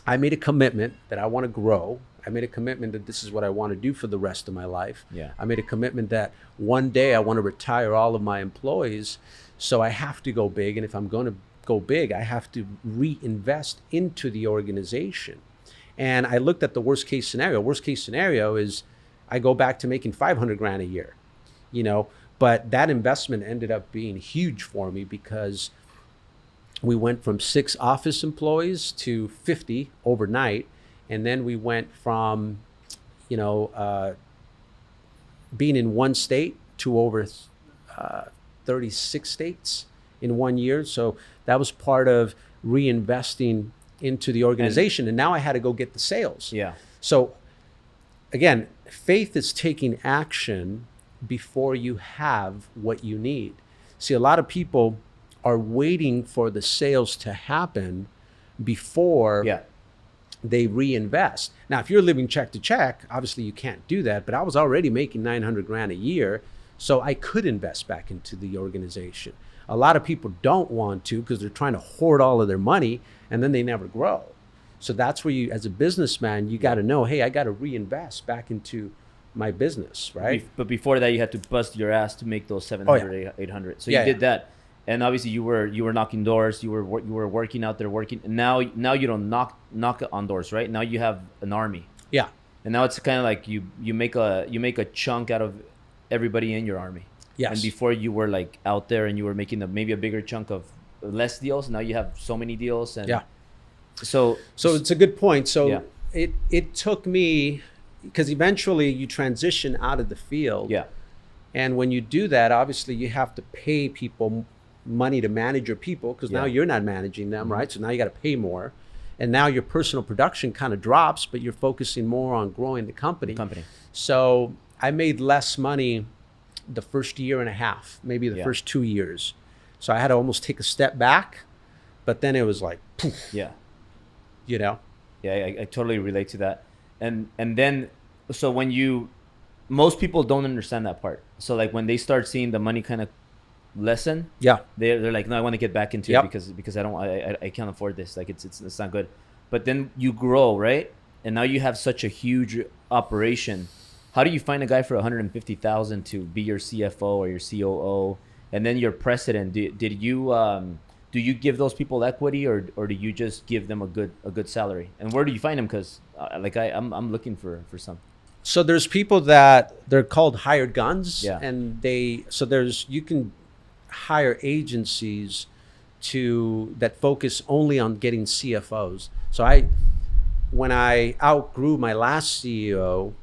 [SPEAKER 2] I made a commitment that I want to grow. I made a commitment that this is what I want to do for the rest of my life.
[SPEAKER 1] Yeah.
[SPEAKER 2] I made a commitment that one day I want to retire all of my employees. So I have to go big. And if I'm going to go big, I have to reinvest into the organization. And I looked at the worst case scenario. Worst case scenario is I go back to making 500 grand a year, you know, but that investment ended up being huge for me because we went from 6 office employees to 50 overnight. And then we went from, you know, being in one state to over 36 states in 1 year. So that was part of reinvesting into the organization. And now I had to go get the sales.
[SPEAKER 1] Yeah.
[SPEAKER 2] So again, faith is taking action before you have what you need. See, a lot of people are waiting for the sales to happen before they reinvest. Now, if you're living check to check, obviously you can't do that, but I was already making 900 grand a year, so I could invest back into the organization. A lot of people don't want to because they're trying to hoard all of their money and then they never grow. So that's where you, as a businessman, you got to know, hey, I got to reinvest back into my business, right?
[SPEAKER 1] But before that, you had to bust your ass to make those 700, 800. So you did that. And obviously you were knocking doors, you were working out there, working. And now you don't knock on doors, right? Now you have an army.
[SPEAKER 2] Yeah.
[SPEAKER 1] And now it's kind of like you make a chunk out of everybody in your army.
[SPEAKER 2] Yes.
[SPEAKER 1] And before you were like out there and you were making maybe a bigger chunk of less deals. Now you have so many deals. And so
[SPEAKER 2] it's a good point. So it took me, because eventually you transition out of the field.
[SPEAKER 1] Yeah.
[SPEAKER 2] And when you do that, obviously you have to pay people money to manage your people because now you're not managing them, right? So now you got to pay more. And now your personal production kind of drops, but you're focusing more on growing the company. So I made less money the first year and a half, maybe the first 2 years. So I had to almost take a step back, but then it was like, poof, you know?
[SPEAKER 1] Yeah, I totally relate to that. And then, so when most people don't understand that part. So like when they start seeing the money kind of lessen, they're like, no, I want to get back into it because I can't afford this. Like it's not good. But then you grow, right? And now you have such a huge operation. How do you find a guy for 150,000 to be your CFO or your COO, and then your president? Did you do you give those people equity, or do you just give them a good salary? And where do you find them? Because I'm looking for some.
[SPEAKER 2] So there's people that they're called hired guns, and you can hire agencies that focus only on getting CFOs. So when I outgrew my last CFO,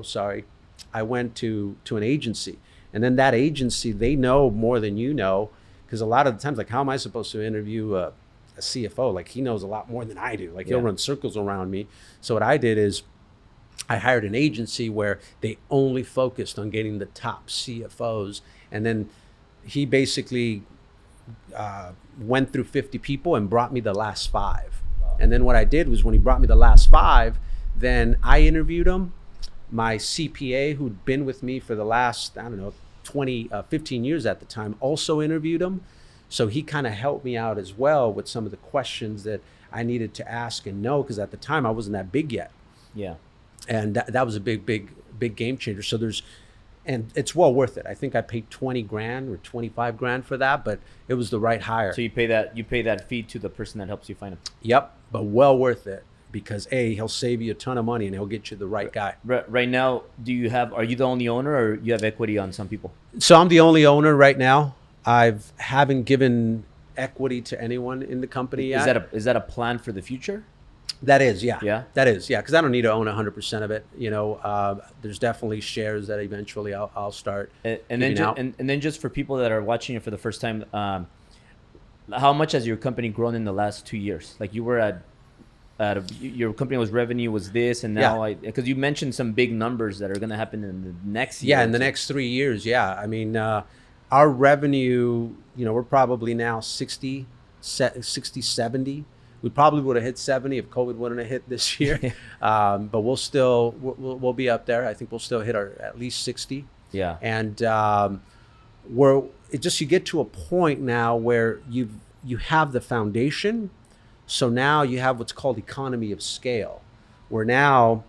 [SPEAKER 2] sorry, I went to an agency, and then that agency, they know more than you know, because a lot of the times, like, how am I supposed to interview a CFO? Like, he knows a lot more than I do. Like, he'll run circles around me. So what I did is I hired an agency where they only focused on getting the top CFOs, and then he basically went through 50 people and brought me the last 5. And then what I did was when he brought me the last 5, then I interviewed them. My CPA, who'd been with me for the last, 15 years at the time, also interviewed him. So he kind of helped me out as well with some of the questions that I needed to ask and know, because at the time I wasn't that big yet.
[SPEAKER 1] Yeah.
[SPEAKER 2] And that was a big game changer. So and it's well worth it. I think I paid 20 grand or 25 grand for that, but it was the right hire.
[SPEAKER 1] So you pay that fee to the person that helps you find him.
[SPEAKER 2] Yep, but well worth it, because he'll save you a ton of money and he'll get you the right guy.
[SPEAKER 1] Right now, are you the only owner, or you have equity on some people?
[SPEAKER 2] So I'm the only owner right now. Haven't given equity to anyone in the company yet.
[SPEAKER 1] Is that a plan for the future?
[SPEAKER 2] That is, yeah.
[SPEAKER 1] Yeah?
[SPEAKER 2] That is, yeah, because I don't need to own 100% of it. There's definitely shares that eventually I'll start giving out.
[SPEAKER 1] And then just for people that are watching it for the first time, how much has your company grown in the last 2 years? Like, you were your company revenue was this, and now because you mentioned some big numbers that are going to happen in the next year.
[SPEAKER 2] Yeah, in the next 3 years, yeah. I mean, our revenue, we're probably now 60, 70. We probably would have hit 70 if COVID wouldn't have hit this year. But we'll be up there. I think we'll still hit at least 60.
[SPEAKER 1] Yeah.
[SPEAKER 2] And you get to a point now where you have the foundation. So now you have what's called economy of scale, where now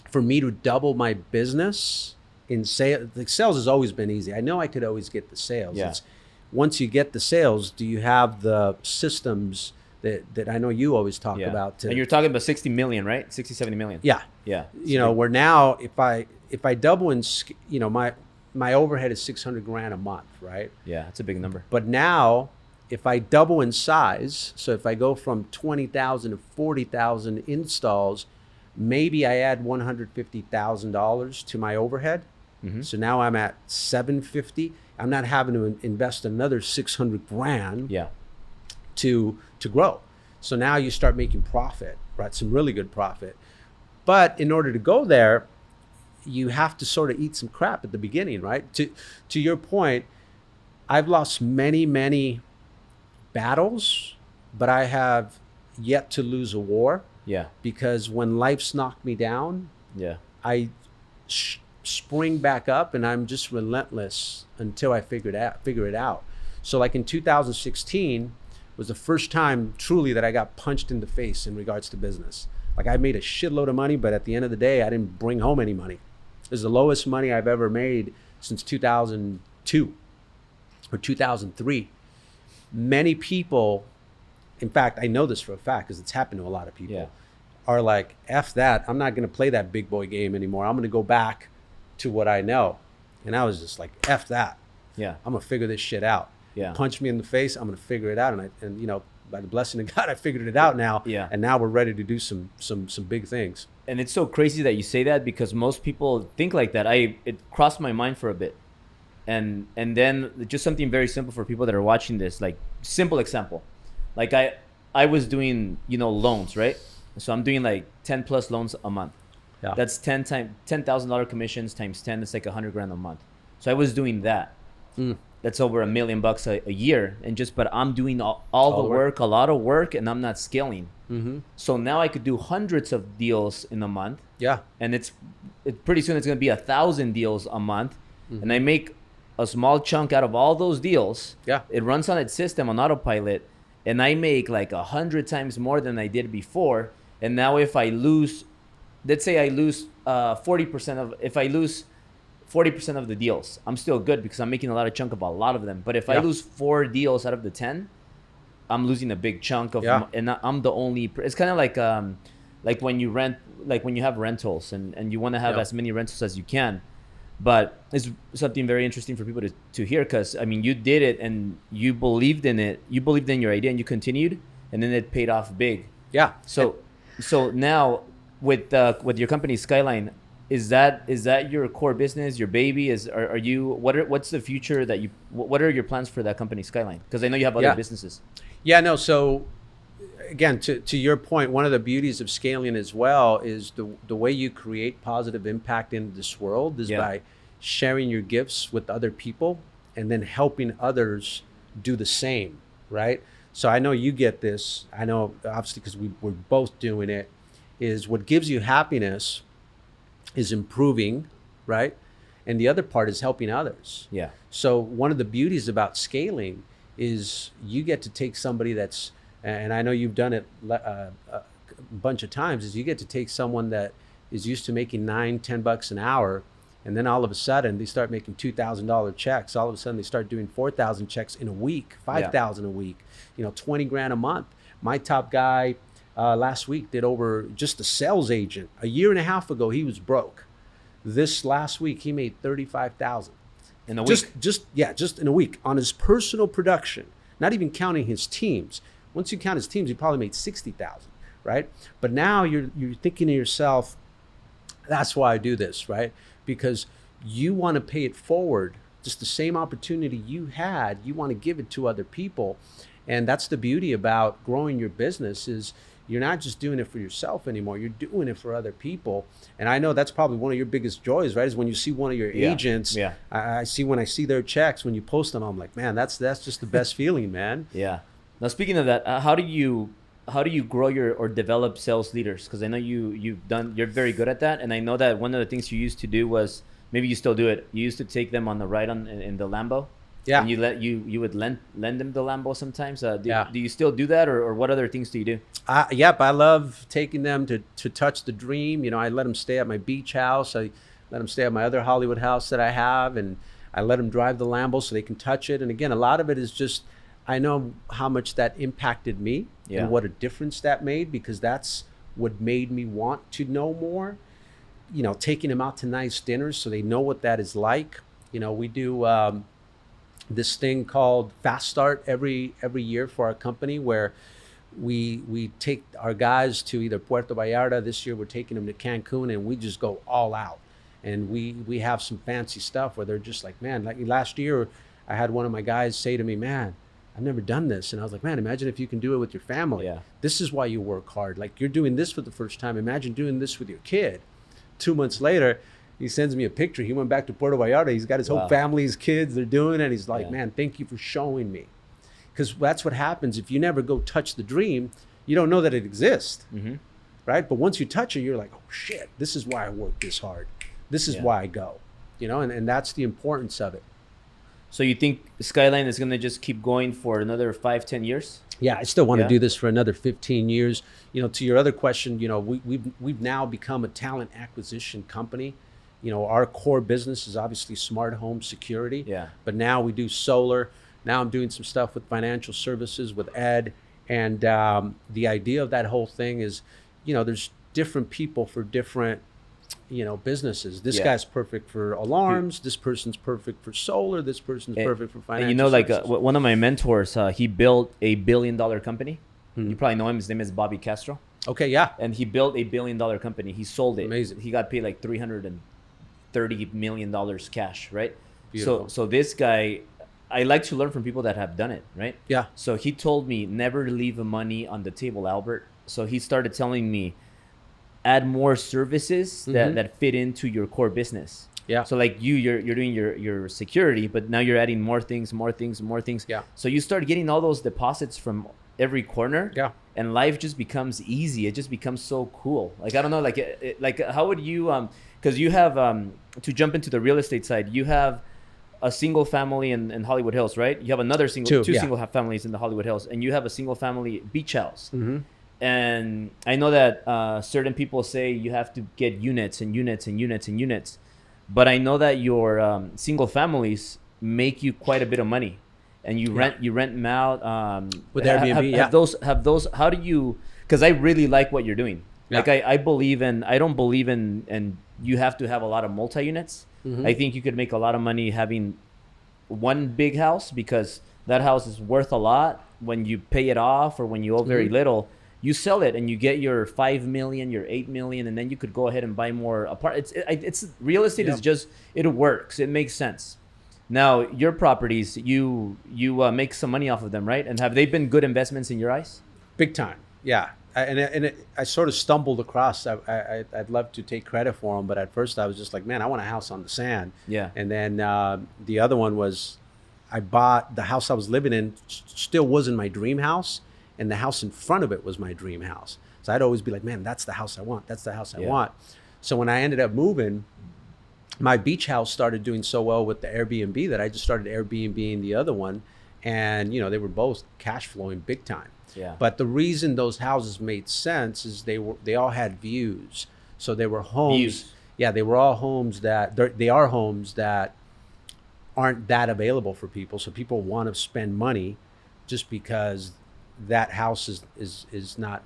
[SPEAKER 2] for me to double my business in sales, the sales has always been easy. I know I could always get the sales.
[SPEAKER 1] Yeah.
[SPEAKER 2] Once you get the sales, do you have the systems that I know you always talk about?
[SPEAKER 1] And you're talking about 60 million, right? 60, 70 million.
[SPEAKER 2] Yeah.
[SPEAKER 1] Yeah.
[SPEAKER 2] Where now if I double in, my overhead is 600 grand a month, right?
[SPEAKER 1] Yeah, that's a big number.
[SPEAKER 2] But now if I double in size, so if I go from 20,000 to 40,000 installs, maybe I add $150,000 to my overhead. Mm-hmm. So now I'm at 750. I'm not having to invest another 600 grand to grow. So now you start making profit, right? Some really good profit. But in order to go there, you have to sort of eat some crap at the beginning, right? To your point, I've lost many battles, but I have yet to lose a war.
[SPEAKER 1] Yeah.
[SPEAKER 2] Because when life's knocked me down, I spring back up, and I'm just relentless until I figure it out. So like in 2016 was the first time truly that I got punched in the face in regards to business. Like, I made a shitload of money, but at the end of the day, I didn't bring home any money. It was the lowest money I've ever made since 2002 or 2003. Many people, in fact, I know this for a fact because it's happened to a lot of people, are like, F that, I'm not going to play that big boy game anymore. I'm going to go back to what I know. And I was just like, F that.
[SPEAKER 1] Yeah.
[SPEAKER 2] I'm going to figure this shit out.
[SPEAKER 1] Yeah.
[SPEAKER 2] Punch me in the face, I'm going to figure it out. And by the blessing of God, I figured it out now.
[SPEAKER 1] Yeah.
[SPEAKER 2] And now we're ready to do some big things.
[SPEAKER 1] And it's so crazy that you say that, because most people think like that. It crossed my mind for a bit. And then just something very simple for people that are watching this, like, simple example. Like, I was doing, loans, right? So I'm doing like 10 plus loans a month. Yeah. That's $10,000 commissions times 10. That's like 100 grand a month. So I was doing that. That's over $1 million a year. But I'm doing all the work, a lot of work, and I'm not scaling. Mm-hmm. So now I could do hundreds of deals in a month. Yeah. And it's pretty soon it's going to be 1,000 deals a month. Mm-hmm. And I make a small chunk out of all those deals. Yeah. It runs on its system on autopilot, and I make like 100 times more than I did before. And now if I lose, let's say I lose 40% of the deals, I'm still good because I'm making a lot of chunk of a lot of them. But if I lose 4 deals out of the 10, I'm losing a big chunk of them, and I'm the only. It's kind of like when you rent, like when you have rentals, and you want to have as many rentals as you can. But it's something very interesting for people to hear, because I mean, you did it and you believed in it. You believed in your idea and you continued, and then it paid off big. Yeah. So now with your company Skyline, is that your core business, your baby? What's the future what are your plans for that company Skyline? Because I know you have other businesses. Yeah, no. So again, to your point, one of the beauties of scaling as well is the way you create positive impact in this world is by sharing your gifts with other people and then helping others do the same, right? So I know you get this. I know obviously because we're both doing it, is what gives you happiness
[SPEAKER 2] is improving, right? And the other part is helping others.
[SPEAKER 1] Yeah.
[SPEAKER 2] So one of the beauties about scaling is you get to take somebody that's, and I know you've done it a bunch of times, is you get to take someone that is used to making $9-10 an hour, and then all of a sudden they start making $2,000 checks. All of a sudden they start doing 4,000 checks in a week, 5,000 a week, 20 grand a month. My top guy last week did over, just a sales agent. A year and a half ago, he was broke. This last week, he made 35,000
[SPEAKER 1] in a week.
[SPEAKER 2] Just in a week on his personal production, not even counting his teams. Once you count his teams, he probably made 60,000, right? But now you're thinking to yourself, that's why I do this, right? Because you want to pay it forward. Just the same opportunity you had, you want to give it to other people. And that's the beauty about growing your business, is you're not just doing it for yourself anymore. You're doing it for other people. And I know that's probably one of your biggest joys, right? Is when you see one of your agents.
[SPEAKER 1] Yeah.
[SPEAKER 2] I see when I see their checks, when you post them, I'm like, man, that's just the best feeling, man.
[SPEAKER 1] Yeah. Now, speaking of that, how do you grow or develop sales leaders? Because I know you're very good at that. And I know that one of the things you used to do was, maybe you still do it, you used to take them on the ride in the Lambo. Yeah. And you would lend them the Lambo sometimes. Do you still do that, or what other things do you do?
[SPEAKER 2] Yep, I love taking them to touch the dream. I let them stay at my beach house. I let them stay at my other Hollywood house that I have, and I let them drive the Lambo so they can touch it. And again, a lot of it is just, I know how much that impacted me and what a difference that made, because that's what made me want to know more. Taking them out to nice dinners so they know what that is like. We do this thing called Fast Start every year for our company, where we take our guys to either Puerto Vallarta. This year we're taking them to Cancun, and we just go all out. And we have some fancy stuff where they're just like, man, like last year I had one of my guys say to me, man, I've never done this. And I was like, man, imagine if you can do it with your family.
[SPEAKER 1] Yeah.
[SPEAKER 2] This is why you work hard. Like, you're doing this for the first time. Imagine doing this with your kid. 2 months later, he sends me a picture. He went back to Puerto Vallarta. He's got his whole family, his kids, they're doing it. And he's like, man, thank you for showing me. Because that's what happens. If you never go touch the dream, you don't know that it exists, right? But once you touch it, you're like, oh shit, this is why I work this hard. This is why I go, and that's the importance of it.
[SPEAKER 1] So you think Skyline is going to just keep going for another 5-10 years?
[SPEAKER 2] Yeah, I still want to do this for another 15 years. To your other question, we've now become a talent acquisition company. Our core business is obviously smart home security. Yeah. But now we do solar. Now I'm doing some stuff with financial services with Ed. And the idea of that whole thing is, there's different people for different, businesses. This guy's perfect for alarms. This person's perfect for solar. This person's perfect for financial services.
[SPEAKER 1] One of my mentors, he built $1 billion company. You probably know him. His name is Bobby Castro.
[SPEAKER 2] Okay, yeah.
[SPEAKER 1] And he built $1 billion company. He sold it.
[SPEAKER 2] Amazing.
[SPEAKER 1] He got paid like $330 million cash, right?
[SPEAKER 2] Beautiful.
[SPEAKER 1] So this guy, I like to learn from people that have done it, right?
[SPEAKER 2] Yeah.
[SPEAKER 1] So he told me, never leave the money on the table, Albert. So he started telling me, add more services that fit into your core business. Yeah. So like you're doing your security, but now you're adding more things. Yeah. So you start getting all those deposits from every corner. Yeah. And life just becomes easy. It just becomes so cool. Like, I don't know, like how would you, because you have, to jump into the real estate side, you have a single family in Hollywood Hills, right? You have another two single families in the Hollywood Hills, and you have a single family beach house. And I know that certain people say you have to get units, but I know that your single families make you quite a bit of money, and you rent them out
[SPEAKER 2] with Airbnb.
[SPEAKER 1] Have those? How do you? Because I really like what you're doing. Yeah. Like I don't believe in you have to have a lot of multi-units. I think you could make a lot of money having one big house, because that house is worth a lot when you pay it off, or when you owe very little. You sell it and you get your 5 million, your 8 million, and then you could go ahead and buy more apart. It's real estate is just, it works. It makes sense. Now your properties, you make some money off of them, right? And have they been good investments in your eyes?
[SPEAKER 2] Big time, yeah. I sort of stumbled across. I'd love to take credit for them, but at first I was just like, man, I want a house on the sand. Yeah. And then the other one was, I bought the house I was living in. Still wasn't my dream house. And the house in front of it was my dream house. So I'd always be like, man, that's the house I want. That's the house I want. So when I ended up moving, my beach house started doing so well with the Airbnb that I just started Airbnb-ing the other one. And, you know, they were both cash flowing big time.
[SPEAKER 1] Yeah.
[SPEAKER 2] But the reason those houses made sense is they all had views. So they were homes.
[SPEAKER 1] Views.
[SPEAKER 2] Yeah, they were all homes they are homes that aren't that available for people. So people want to spend money just because that house is not,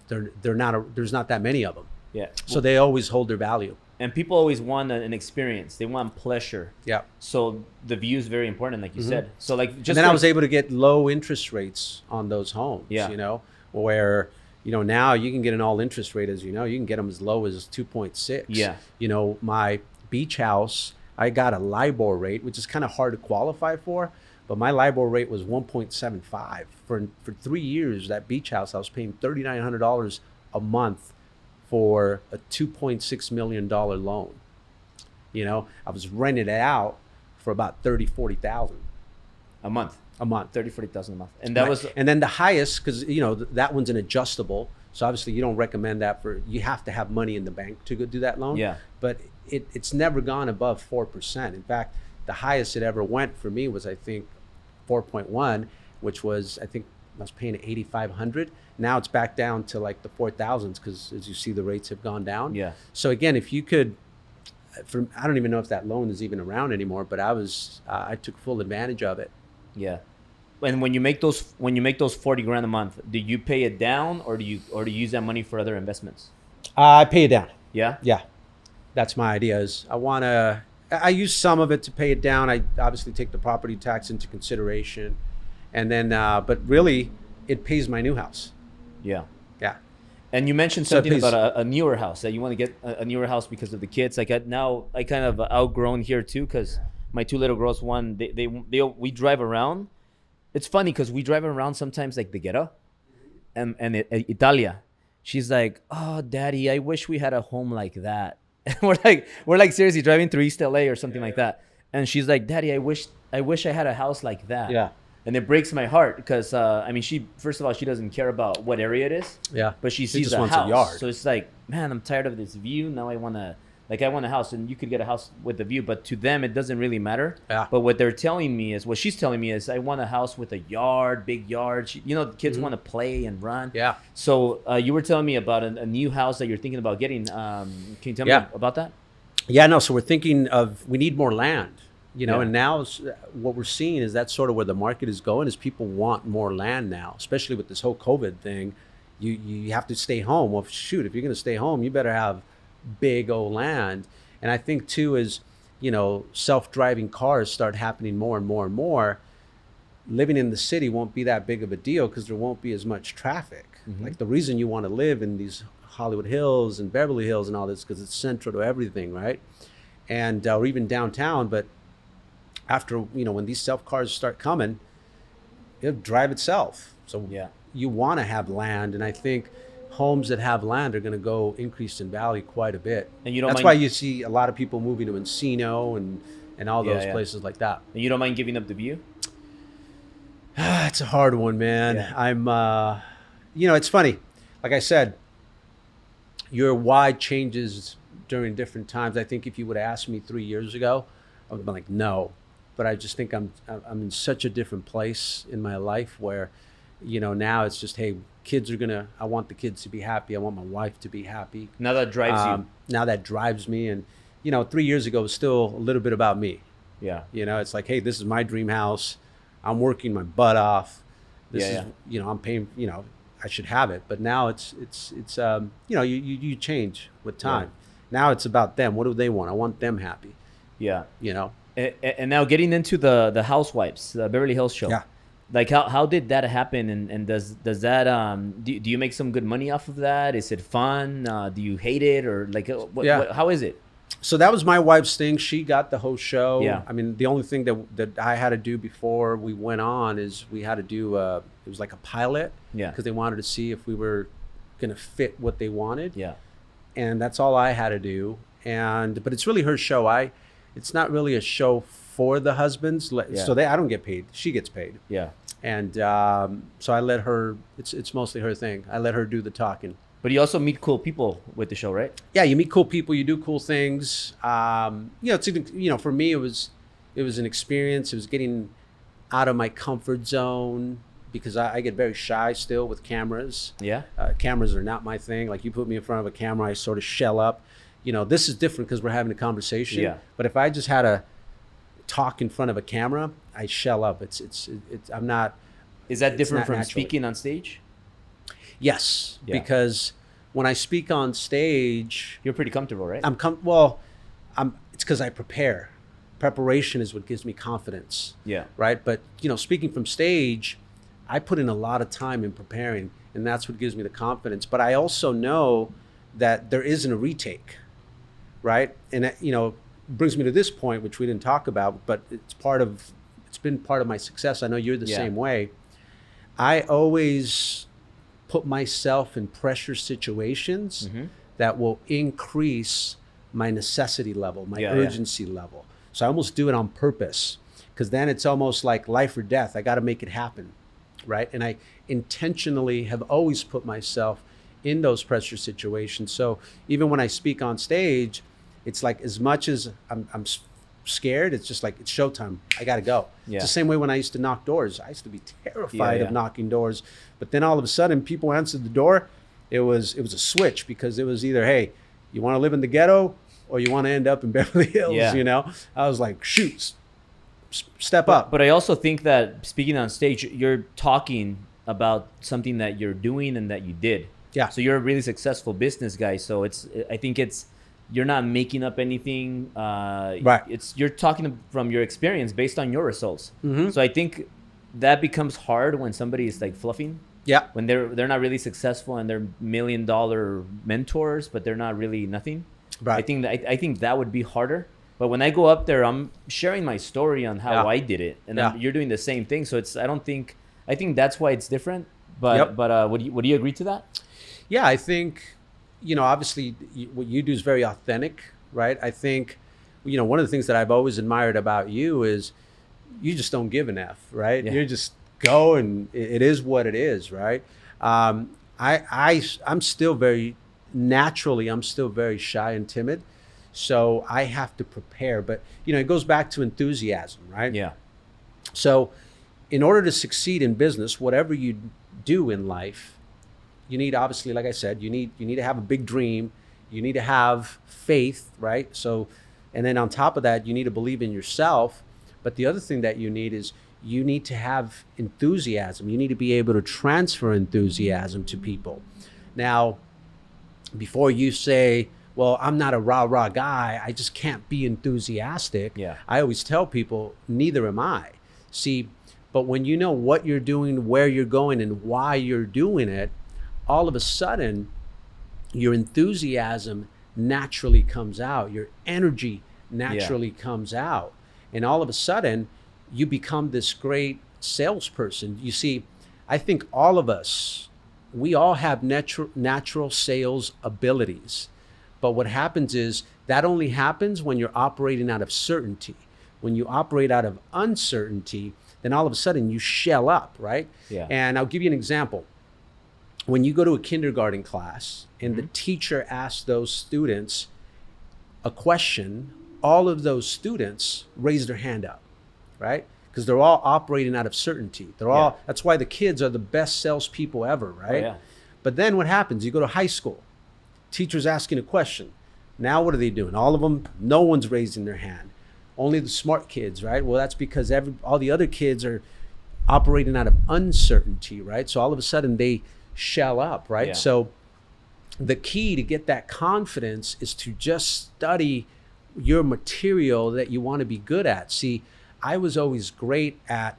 [SPEAKER 2] there's not that many of them.
[SPEAKER 1] Yeah.
[SPEAKER 2] So they always hold their value.
[SPEAKER 1] And people always want an experience. They want pleasure.
[SPEAKER 2] Yeah.
[SPEAKER 1] So the view is very important, like you said. So like just
[SPEAKER 2] and then I was able to get low interest rates on those homes.
[SPEAKER 1] Yeah.
[SPEAKER 2] You know, where, you know, now you can get an all interest rate, as you know, you can get them as low as 2.6.
[SPEAKER 1] Yeah.
[SPEAKER 2] You know, my beach house, I got a LIBOR rate, which is kind of hard to qualify for, but my LIBOR rate was 1.75 for 3 years. That beach house, I was paying $3,900 a month for a $2.6 million loan. You know, I was renting it out for about $40,000
[SPEAKER 1] a month.
[SPEAKER 2] A month.
[SPEAKER 1] 40,000 a month. And that was,
[SPEAKER 2] and then the highest, because, you know, that one's an adjustable. So obviously you don't recommend that you have to have money in the bank to go do that loan.
[SPEAKER 1] Yeah.
[SPEAKER 2] But it's never gone above 4%. In fact, the highest it ever went for me was, I think, 4.1, which was, I think I was paying $8,500. Now it's back down to like the 4,000s because, as you see, the rates have gone down.
[SPEAKER 1] Yeah.
[SPEAKER 2] So again, if you could, I don't even know if that loan is even around anymore, but I took full advantage of it.
[SPEAKER 1] Yeah. And when you make those 40 grand a month, do you pay it down or do you use that money for other investments?
[SPEAKER 2] I pay it down.
[SPEAKER 1] Yeah.
[SPEAKER 2] Yeah. That's my idea. Is I use some of it to pay it down. I obviously take the property tax into consideration, and then but really it pays my new house.
[SPEAKER 1] Yeah.
[SPEAKER 2] Yeah.
[SPEAKER 1] And you mentioned something about a newer house, that you want to get a newer house because of the kids. Like I kind of outgrown here too, because my two little girls, we drive around. It's funny because we drive around sometimes like the ghetto and Italia. She's like, "Oh, Daddy, I wish we had a home like that." And we're like seriously driving through East LA or something like that. And she's like, "Daddy, I wish I had a house like that."
[SPEAKER 2] Yeah.
[SPEAKER 1] And it breaks my heart because I mean, she doesn't care about what area it is.
[SPEAKER 2] Yeah.
[SPEAKER 1] But she sees
[SPEAKER 2] just
[SPEAKER 1] a
[SPEAKER 2] wants
[SPEAKER 1] house.
[SPEAKER 2] a yard.
[SPEAKER 1] So it's like, man, I'm tired of this view. Now I want a house, and you could get a house with the view, but to them it doesn't really matter.
[SPEAKER 2] Yeah.
[SPEAKER 1] But what she's telling me is, I want a house with a yard, big yard. The kids want to play and run.
[SPEAKER 2] Yeah.
[SPEAKER 1] So you were telling me about a new house that you're thinking about getting. Can you tell me about that?
[SPEAKER 2] Yeah, no. So we're thinking we need more land,
[SPEAKER 1] Yeah.
[SPEAKER 2] and now what we're seeing is that's sort of where the market is going, is people want more land now, especially with this whole COVID thing. You have to stay home. Well, shoot, if you're going to stay home, you better have big old land. And I think too is, self-driving cars start happening more and more and more, living in the city won't be that big of a deal because there won't be as much traffic.
[SPEAKER 1] Mm-hmm.
[SPEAKER 2] Like the reason you want to live in these Hollywood Hills and Beverly Hills and all this, because it's central to everything, right? And or even downtown. But after, when these self cars start coming, it'll drive itself. So
[SPEAKER 1] Yeah.
[SPEAKER 2] you want to have land, and I think homes that have land are going to go increase in value quite a bit.
[SPEAKER 1] And you don't
[SPEAKER 2] That's
[SPEAKER 1] mind-
[SPEAKER 2] why you see a lot of people moving to Encino and all those places like that.
[SPEAKER 1] And you don't mind giving up the view?
[SPEAKER 2] It's a hard one, man.
[SPEAKER 1] Yeah.
[SPEAKER 2] I'm, it's funny. Like I said, your why changes during different times. I think if you would have asked me 3 years ago, I would have been like, no. But I just think I'm in such a different place in my life where, now it's just, hey, I want the kids to be happy. I want my wife to be happy.
[SPEAKER 1] Now that drives you.
[SPEAKER 2] Now that drives me. And, 3 years ago, it was still a little bit about me.
[SPEAKER 1] Yeah.
[SPEAKER 2] It's like, hey, this is my dream house. I'm working my butt off. This is, I'm paying, I should have it. But now it's you change with time. Now it's about them. What do they want? I want them happy.
[SPEAKER 1] Yeah.
[SPEAKER 2] And
[SPEAKER 1] now getting into the Housewives, the Beverly Hills show.
[SPEAKER 2] Yeah.
[SPEAKER 1] Like how did that happen? And does that do you make some good money off of that? Is it fun? Do you hate it, or like how is it?
[SPEAKER 2] So that was my wife's thing. She got the whole show.
[SPEAKER 1] Yeah.
[SPEAKER 2] I mean, the only thing that I had to do before we went on is we had to do it was like a pilot.
[SPEAKER 1] Yeah.
[SPEAKER 2] Because they wanted to see if we were gonna fit what they wanted.
[SPEAKER 1] Yeah.
[SPEAKER 2] And that's all I had to do. But it's really her show. It's not really a show for the husbands.
[SPEAKER 1] Yeah.
[SPEAKER 2] So I don't get paid. She gets paid.
[SPEAKER 1] Yeah.
[SPEAKER 2] And so I let her. It's mostly her thing. I let her do the talking.
[SPEAKER 1] But you also meet cool people with the show, right?
[SPEAKER 2] Yeah, you meet cool people, you do cool things. It's for me it was an experience. It was getting out of my comfort zone because I get very shy still with cameras.
[SPEAKER 1] Yeah.
[SPEAKER 2] Cameras are not my thing. Like you put me in front of a camera, I sort of shell up. This is different because we're having a conversation.
[SPEAKER 1] Yeah.
[SPEAKER 2] But if I just had a talk in front of a camera, I shell up. I'm not.
[SPEAKER 1] Is that different from
[SPEAKER 2] naturally.
[SPEAKER 1] speaking on stage?
[SPEAKER 2] Yes,
[SPEAKER 1] Yeah.
[SPEAKER 2] because when I speak on stage,
[SPEAKER 1] You're pretty comfortable, right?
[SPEAKER 2] It's because I prepare. Preparation is what gives me confidence.
[SPEAKER 1] Yeah.
[SPEAKER 2] Right. But speaking from stage, I put in a lot of time in preparing, and that's what gives me the confidence. But I also know that there isn't a retake, right? And that, brings me to this point, which we didn't talk about, but it's been part of my success. I know you're the same way. I always put myself in pressure situations that will increase my necessity level, my urgency level. So I almost do it on purpose, because then it's almost like life or death. I got to make it happen, right? And I intentionally have always put myself in those pressure situations. So even when I speak on stage, it's like, as much as I'm scared, it's just like, it's showtime. I got to go.
[SPEAKER 1] Yeah.
[SPEAKER 2] It's the same way when I used to knock doors. I used to be terrified of knocking doors, but then all of a sudden people answered the door. It was a switch, because it was either, hey, you want to live in the ghetto or you want to end up in Beverly Hills, I was like, shoot, step up.
[SPEAKER 1] But I also think that speaking on stage, you're talking about something that you're doing and that you did.
[SPEAKER 2] Yeah.
[SPEAKER 1] So you're a really successful business guy. So I think you're not making up anything.
[SPEAKER 2] Right.
[SPEAKER 1] You're talking from your experience based on your results.
[SPEAKER 2] Mm-hmm.
[SPEAKER 1] So I think that becomes hard when somebody is like fluffing.
[SPEAKER 2] Yeah.
[SPEAKER 1] When they're not really successful and they're $1 million mentors, but they're not really nothing.
[SPEAKER 2] Right.
[SPEAKER 1] I think that would be harder. But when I go up there, I'm sharing my story on how I did it, and you're doing the same thing. So I think that's why it's different. But would you agree to that?
[SPEAKER 2] Yeah, I think, obviously what you do is very authentic, right? I think, one of the things that I've always admired about you is you just don't give an F, right?
[SPEAKER 1] Yeah.
[SPEAKER 2] You just go, and it is what it is, right? I'm still very shy and timid. So I have to prepare, but it goes back to enthusiasm, right?
[SPEAKER 1] Yeah.
[SPEAKER 2] So in order to succeed in business, whatever you do in life, you need, obviously, like I said, you need to have a big dream. You need to have faith, right? So, and then on top of that, you need to believe in yourself. But the other thing that you need is you need to have enthusiasm. You need to be able to transfer enthusiasm to people. Now, before you say, well, I'm not a rah-rah guy, I just can't be enthusiastic.
[SPEAKER 1] Yeah.
[SPEAKER 2] I always tell people, neither am I. See, but when you know what you're doing, where you're going, and why you're doing it, all of a sudden, your enthusiasm naturally comes out. Your energy naturally comes out. And all of a sudden, you become this great salesperson. You see, I think all of us, we all have natural sales abilities. But what happens is that only happens when you're operating out of certainty. When you operate out of uncertainty, then all of a sudden you shell up, right?
[SPEAKER 1] Yeah.
[SPEAKER 2] And I'll give you an example. When you go to a kindergarten class and the teacher asks those students a question, all of those students raise their hand up, right? Because they're all operating out of certainty. That's why the kids are the best salespeople ever, right?
[SPEAKER 1] Oh, yeah.
[SPEAKER 2] But then what happens? You go to high school, teacher's asking a question. Now what are they doing? All of them, no one's raising their hand. Only the smart kids, right? Well, that's because all the other kids are operating out of uncertainty, right? So all of a sudden they shell up, right?
[SPEAKER 1] Yeah.
[SPEAKER 2] So the key to get that confidence is to just study your material that you want to be good at. See, I was always great at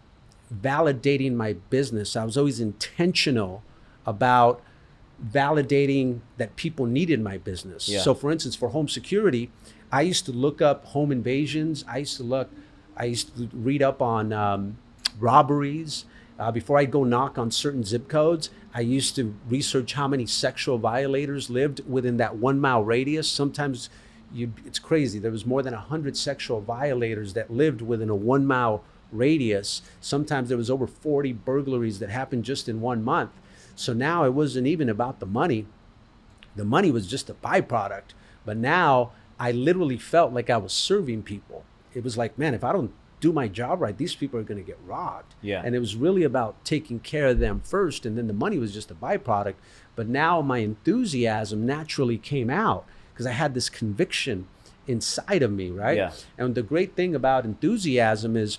[SPEAKER 2] validating my business. I was always intentional about validating that people needed my business.
[SPEAKER 1] Yeah.
[SPEAKER 2] So for instance, for home security, I used to look up home invasions. I used to read up on robberies. Before I go knock on certain zip codes, I used to research how many sexual violators lived within that 1 mile radius. Sometimes it's crazy. There was more than 100 sexual violators that lived within a 1 mile radius. Sometimes there was over 40 burglaries that happened just in 1 month. So now it wasn't even about the money. The money was just a byproduct. But now I literally felt like I was serving people. It was like, man, if I don't do my job right, these people are going to get robbed.
[SPEAKER 1] Yeah.
[SPEAKER 2] And it was really about taking care of them first, and then the money was just a byproduct. But now my enthusiasm naturally came out because I had this conviction inside of me, right?
[SPEAKER 1] Yeah.
[SPEAKER 2] And the great thing about enthusiasm is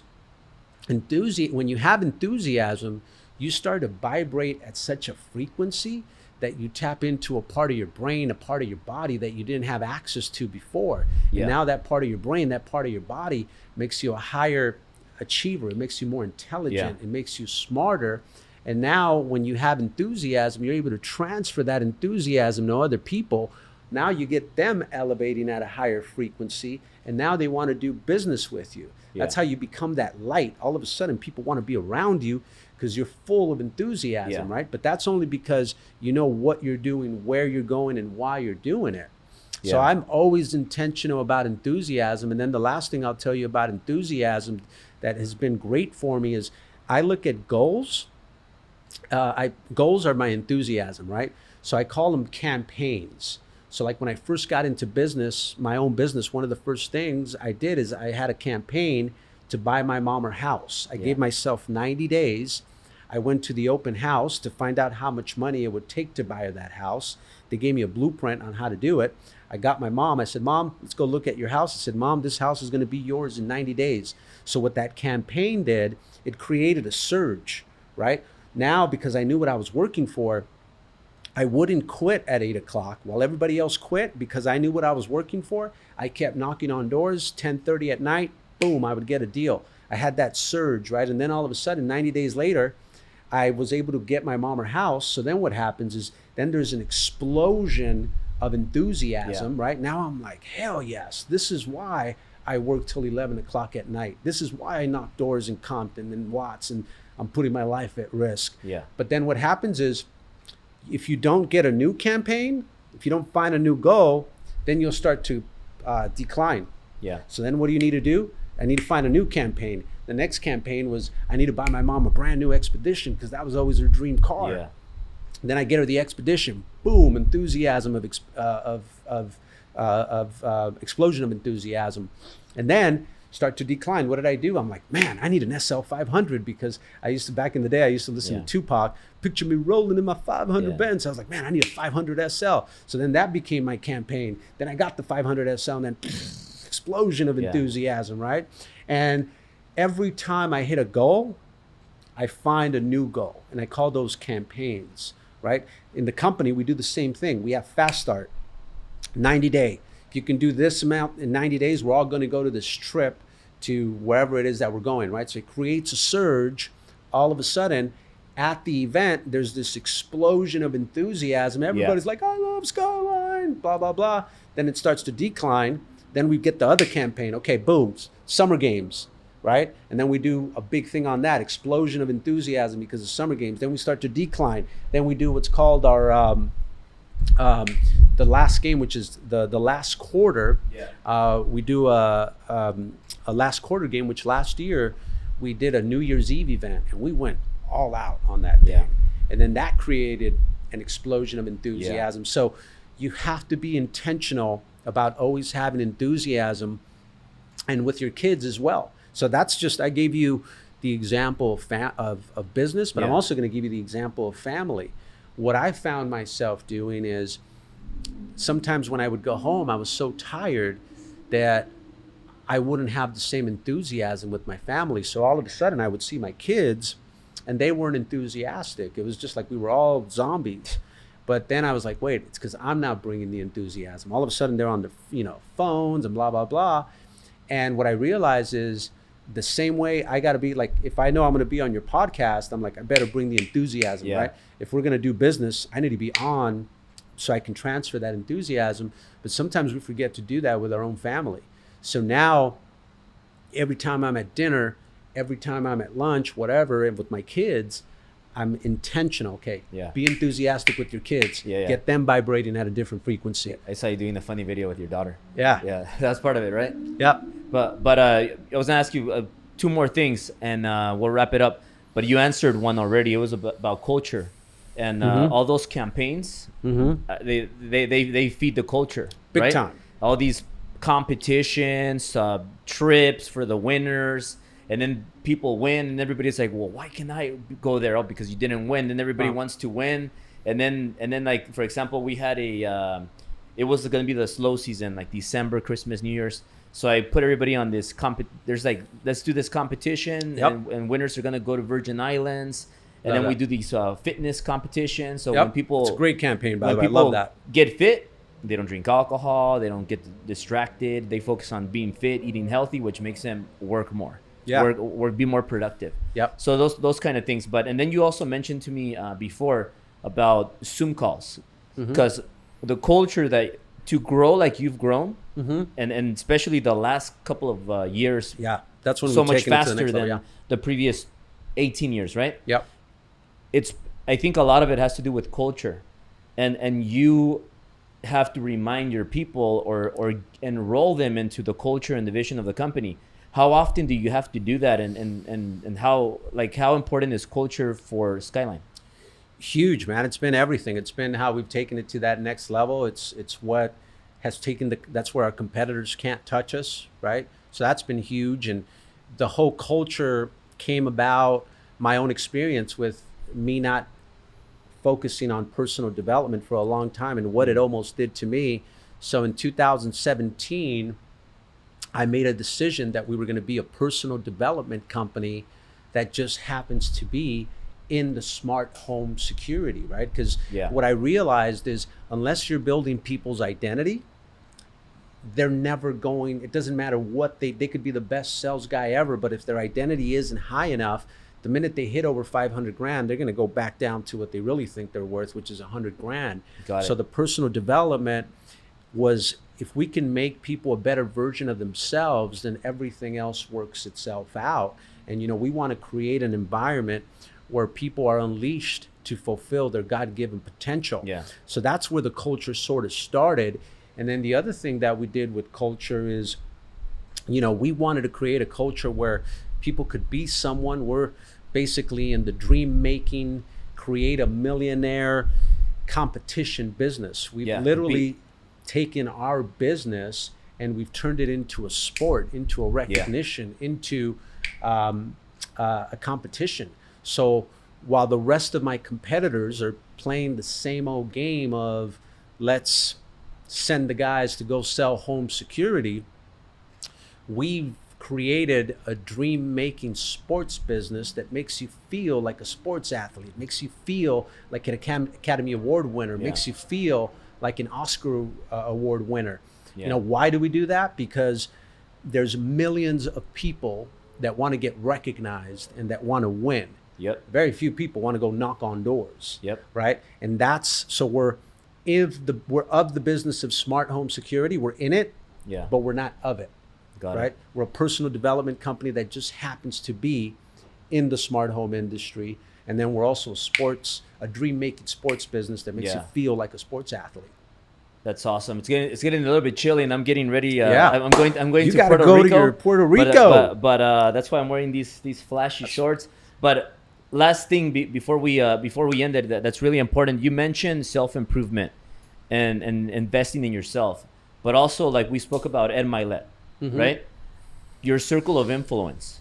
[SPEAKER 2] when you have enthusiasm, you start to vibrate at such a frequency that you tap into a part of your brain, a part of your body that you didn't have access to before.
[SPEAKER 1] Yeah.
[SPEAKER 2] And now that part of your brain, that part of your body makes you a higher achiever. It makes you more intelligent.
[SPEAKER 1] Yeah.
[SPEAKER 2] It makes you smarter. And now when you have enthusiasm, you're able to transfer that enthusiasm to other people. Now you get them elevating at a higher frequency, and now they want to do business with you.
[SPEAKER 1] Yeah.
[SPEAKER 2] That's how you become that light. All of a sudden, people want to be around you because you're full of enthusiasm,
[SPEAKER 1] Yeah.
[SPEAKER 2] right? But that's only because you know what you're doing, where you're going, and why you're doing it. So
[SPEAKER 1] Yeah.
[SPEAKER 2] I'm always intentional about enthusiasm. And then the last thing I'll tell you about enthusiasm that has been great for me is I look at goals. Goals are my enthusiasm, right? So I call them campaigns. So like when I first got into business, my own business, one of the first things I did is I had a campaign to buy my mom her house. I gave myself 90 days. I went to the open house to find out how much money it would take to buy that house. They gave me a blueprint on how to do it. I got my mom. I said, Mom, let's go look at your house. I said, Mom, this house is going to be yours in 90 days. So what that campaign did, it created a surge, right? Now, because I knew what I was working for, I wouldn't quit at 8 o'clock while everybody else quit because I knew what I was working for. I kept knocking on doors, 10:30 at night, boom, I would get a deal. I had that surge, right? And then all of a sudden, 90 days later, I was able to get my mom her house. So then what happens is then there's an explosion of enthusiasm, right? Now I'm like, hell yes, this is why I work till 11 o'clock at night. This is why I knock doors in Compton and Watts, and I'm putting my life at risk.
[SPEAKER 1] Yeah.
[SPEAKER 2] But then what happens is if you don't get a new campaign, if you don't find a new goal, then you'll start to decline.
[SPEAKER 1] Yeah.
[SPEAKER 2] So then what do you need to do? I need to find a new campaign. The next campaign was I need to buy my mom a brand new Expedition because that was always her dream car.
[SPEAKER 1] Yeah.
[SPEAKER 2] Then I get her the Expedition. Boom, enthusiasm of explosion of enthusiasm, and then start to decline. What did I do? I'm like, man, I need an SL 500 because I used to back in the day. I used to listen to Tupac. Picture me rolling in my 500 Benz. I was like, man, I need a 500 SL. So then that became my campaign. Then I got the 500 SL, and then explosion of enthusiasm, right? And every time I hit a goal, I find a new goal, and I call those campaigns, right? In the company, we do the same thing. We have Fast Start, 90 day. If you can do this amount in 90 days, we're all going to go to this trip to wherever it is that we're going, right? So it creates a surge. All of a sudden, at the event, there's this explosion of enthusiasm. Everybody's like, I love Skyline, blah, blah, blah. Then it starts to decline. Then we get the other campaign. Okay, boom, Summer Games, right? And then we do a big thing on that, explosion of enthusiasm because of Summer Games. Then we start to decline. Then we do what's called our the last game, which is the last quarter. We do a last quarter game, which last year we did a New Year's Eve event, and we went all out on that game. And then that created an explosion of enthusiasm. So you have to be intentional about always having enthusiasm, and with your kids as well. So that's just, I gave you the example of business, but I'm also going to give you the example of family. What I found myself doing is sometimes when I would go home, I was so tired that I wouldn't have the same enthusiasm with my family. So all of a sudden I would see my kids and they weren't enthusiastic. It was just like we were all zombies. But then I was like, wait, it's because I'm not bringing the enthusiasm. All of a sudden they're on their phones and blah, blah, blah. And what I realized is the same way I got to be like, if I know I'm going to be on your podcast, I'm like, I better bring the enthusiasm, right? If we're going to do business, I need to be on so I can transfer that enthusiasm. But sometimes we forget to do that with our own family. So now every time I'm at dinner, every time I'm at lunch, whatever, and with my kids, I'm intentional. Okay, be enthusiastic with your kids. Get them vibrating at a different frequency.
[SPEAKER 1] I saw you doing the funny video with your daughter.
[SPEAKER 2] Yeah,
[SPEAKER 1] that's part of it, right?
[SPEAKER 2] Yeah.
[SPEAKER 1] But I was gonna ask you two more things, and we'll wrap it up. But you answered one already. It was about culture. and
[SPEAKER 2] Mm-hmm.
[SPEAKER 1] all those campaigns, they feed the culture,
[SPEAKER 2] Big
[SPEAKER 1] right?
[SPEAKER 2] time.
[SPEAKER 1] All these competitions, trips for the winners, and then people win, and everybody's like, well, why can I go there? Oh, because you didn't win. Then everybody wants to win, and then like, for example, we had it was going to be the slow season, like December, Christmas, New Year's. So I put everybody on this there's like, let's do this competition, and winners are going to go to Virgin Islands. And then we do these fitness competitions. So when people,
[SPEAKER 2] it's a great campaign, by the way. I
[SPEAKER 1] people
[SPEAKER 2] love that.
[SPEAKER 1] get fit, they don't drink alcohol, they don't get distracted. They focus on being fit, eating healthy, which makes them work more. Work, be more productive.
[SPEAKER 2] Yep.
[SPEAKER 1] So those kind of things. And then you also mentioned to me before about Zoom calls, because the culture that to grow like you've grown, and especially the last couple of years,
[SPEAKER 2] that's when
[SPEAKER 1] so
[SPEAKER 2] we've
[SPEAKER 1] much
[SPEAKER 2] taken it to the
[SPEAKER 1] faster
[SPEAKER 2] next
[SPEAKER 1] than
[SPEAKER 2] level,
[SPEAKER 1] the previous 18 years, right?
[SPEAKER 2] Yep.
[SPEAKER 1] I think a lot of it has to do with culture, and you have to remind your people or enroll them into the culture and the vision of the company. How often do you have to do that, and how important is culture for Skyline?
[SPEAKER 2] Huge, man. It's been everything. It's been how we've taken it to that next level. It's what has taken that's where our competitors can't touch us, right? So that's been huge. And the whole culture came about my own experience with me not focusing on personal development for a long time and what it almost did to me. So in 2017, I made a decision that we were going to be a personal development company that just happens to be in the smart home security, right? Because what I realized is unless you're building people's identity, they're never going, it doesn't matter what they could be the best sales guy ever, but if their identity isn't high enough, the minute they hit over 500 grand, they're going to go back down to what they really think they're worth, which is 100 grand. So the personal development was, if we can make people a better version of themselves, then everything else works itself out. And, we want to create an environment where people are unleashed to fulfill their God-given potential. So that's where the culture sort of started. And then the other thing that we did with culture is, we wanted to create a culture where people could be someone. We're basically in the dream making, create a millionaire competition business. We've literally taken our business and we've turned it into a sport, into a recognition, into a competition. So while the rest of my competitors are playing the same old game of let's send the guys to go sell home security, we've created a dream-making sports business that makes you feel like a sports athlete, makes you feel like an Academy Award winner, makes you feel like an Oscar award winner. Why do we do that? Because there's millions of people that want to get recognized and that want to win. Very few people want to go knock on doors. Right. And that's, so we're of the business of smart home security. We're in it, but we're not of it. Right. We're a personal development company that just happens to be in the smart home industry. And then we're also a dream making sports business that makes you feel like a sports athlete.
[SPEAKER 1] That's awesome. It's getting a little bit chilly, and I'm getting ready. I'm going
[SPEAKER 2] you
[SPEAKER 1] to
[SPEAKER 2] gotta
[SPEAKER 1] Puerto
[SPEAKER 2] go
[SPEAKER 1] Rico.
[SPEAKER 2] to your Puerto Rico.
[SPEAKER 1] But that's why I'm wearing these flashy shorts. But last thing before we end it, that's really important. You mentioned self-improvement and investing in yourself, but also like we spoke about Ed Milet, right? Your circle of influence.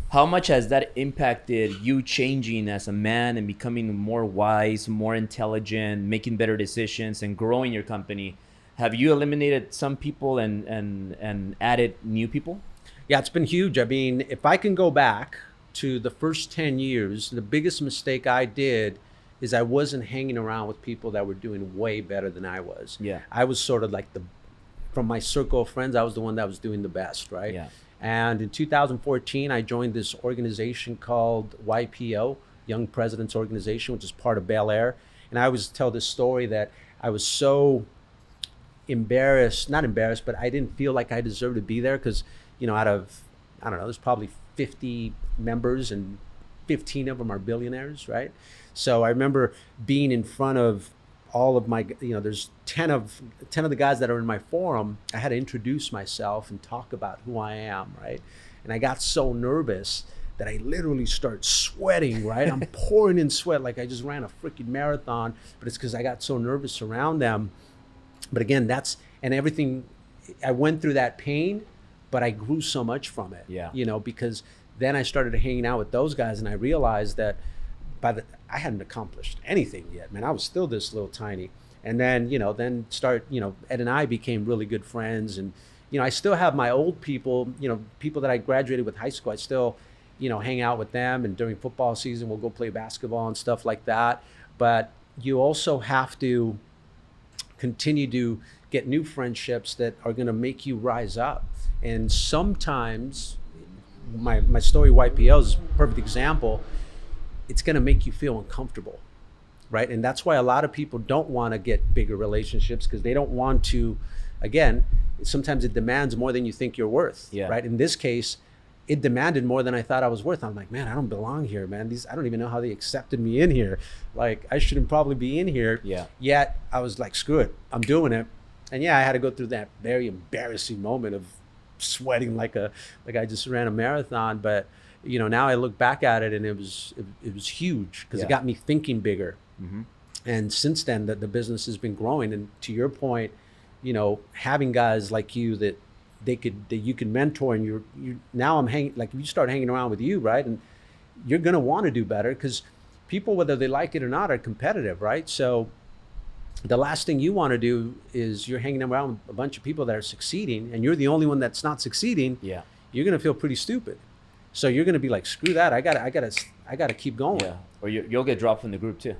[SPEAKER 1] How much has that impacted you changing as a man and becoming more wise, more intelligent, making better decisions, and growing your company? Have you eliminated some people and added new people?
[SPEAKER 2] Yeah, it's been huge. I mean, if I can go back to the first 10 years, the biggest mistake I did is I wasn't hanging around with people that were doing way better than I was. I was sort of like from my circle of friends, I was the one that was doing the best, right? And in 2014, I joined this organization called YPO, Young Presidents Organization, which is part of Bel Air. And I always tell this story that I was so not embarrassed, but I didn't feel like I deserved to be there because, out of, I don't know, there's probably 50 members and 15 of them are billionaires, right? So I remember being in front of all of my, there's 10 of the guys that are in my forum. I had to introduce myself and talk about who I am, right? And I got so nervous that I literally start sweating, right? I'm pouring in sweat like I just ran a freaking marathon, but it's because I got so nervous around them. But again, and everything, I went through that pain, but I grew so much from it, because then I started hanging out with those guys, and I realized that I hadn't accomplished anything yet, man. I was still this little tiny. And then, Ed and I became really good friends. And, I still have my old people, people that I graduated with high school. I still, hang out with them. And during football season, we'll go play basketball and stuff like that. But you also have to continue to get new friendships that are going to make you rise up. And sometimes, my story, YPO, is a perfect example. It's going to make you feel uncomfortable, right? And that's why a lot of people don't want to get bigger relationships, because they don't want to, again, sometimes it demands more than you think you're worth, right? In this case, it demanded more than I thought I was worth. I'm like, man, I don't belong here, man. I don't even know how they accepted me in here. Like, I shouldn't probably be in here. Yet I was like, screw it, I'm doing it. And I had to go through that very embarrassing moment of sweating like I just ran a marathon. But now I look back at it, and it was huge, because it got me thinking bigger. And since then, the business has been growing. And to your point, having guys like you that you can mentor, and you now I'm hanging, like, you start hanging around with you, right? And you're gonna want to do better, because people, whether they like it or not, are competitive, right? So the last thing you want to do is you're hanging around with a bunch of people that are succeeding, and you're the only one that's not succeeding. You're gonna feel pretty stupid. So you're gonna be like, screw that, I gotta keep going.
[SPEAKER 1] Or you'll get dropped from the group too.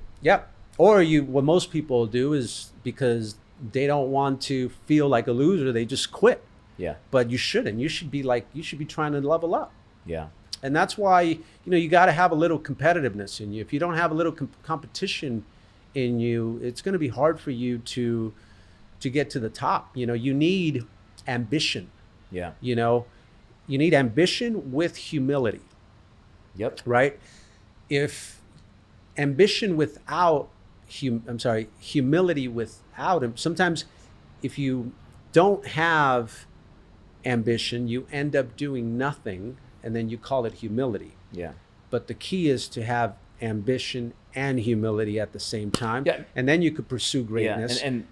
[SPEAKER 2] Or what most people do is, because they don't want to feel like a loser, they just quit. But you shouldn't. You should be trying to level up. And that's why, you got to have a little competitiveness in you. If you don't have a little competition in you, it's going to be hard for you to get to the top. You need ambition. You need ambition with humility. Right? If ambition without humility without him, sometimes if you don't have ambition, you end up doing nothing, and then you call it humility. But the key is to have ambition and humility at the same time, and then you could pursue greatness.
[SPEAKER 1] And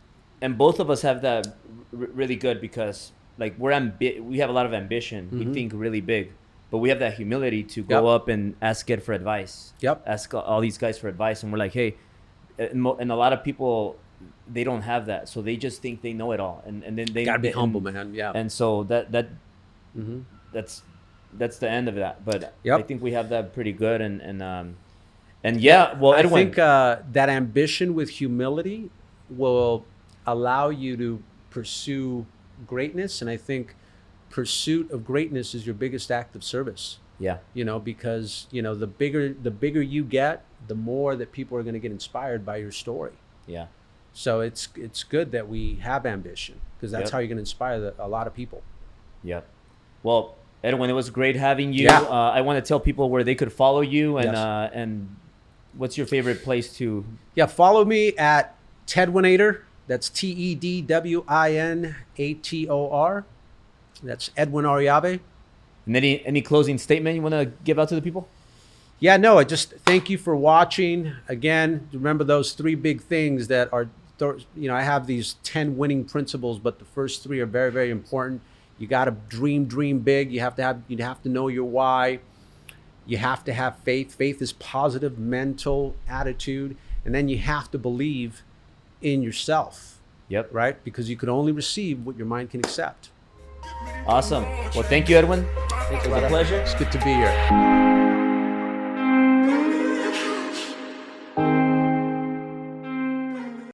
[SPEAKER 1] both of us have that really good, because like we have a lot of ambition. We think really big, but we have that humility to go up and ask Ed for advice. Ask all these guys for advice, and we're like, hey, and a lot of people, they don't have that, so they just think they know it all, and then they
[SPEAKER 2] gotta be humble, man.
[SPEAKER 1] And so that's the end of that. But I think we have that pretty good, and well, Edwin,
[SPEAKER 2] I think that ambition with humility will allow you to pursue greatness, and I think pursuit of greatness is your biggest act of service. Because the bigger you get, the more that people are going to get inspired by your story. So it's good that we have ambition, because that's how you're going to inspire a lot of people.
[SPEAKER 1] Well, Edwin, it was great having you. I want to tell people where they could follow you, and what's your favorite place to?
[SPEAKER 2] Follow me at Tedwinator. That's TEDWINATOR. That's Edwin Arroyave.
[SPEAKER 1] And any closing statement you want to give out to the people?
[SPEAKER 2] I just thank you for watching. Again, remember those 3 big things that are, I have these 10 winning principles, but the first 3 are very, very important. You got to dream big. You have to know your why. You have to have faith. Faith is positive mental attitude. And then you have to believe in yourself. Right? Because you can only receive what your mind can accept.
[SPEAKER 1] Awesome. Well, thank you, Edwin. It was a pleasure.
[SPEAKER 2] It's good to be here.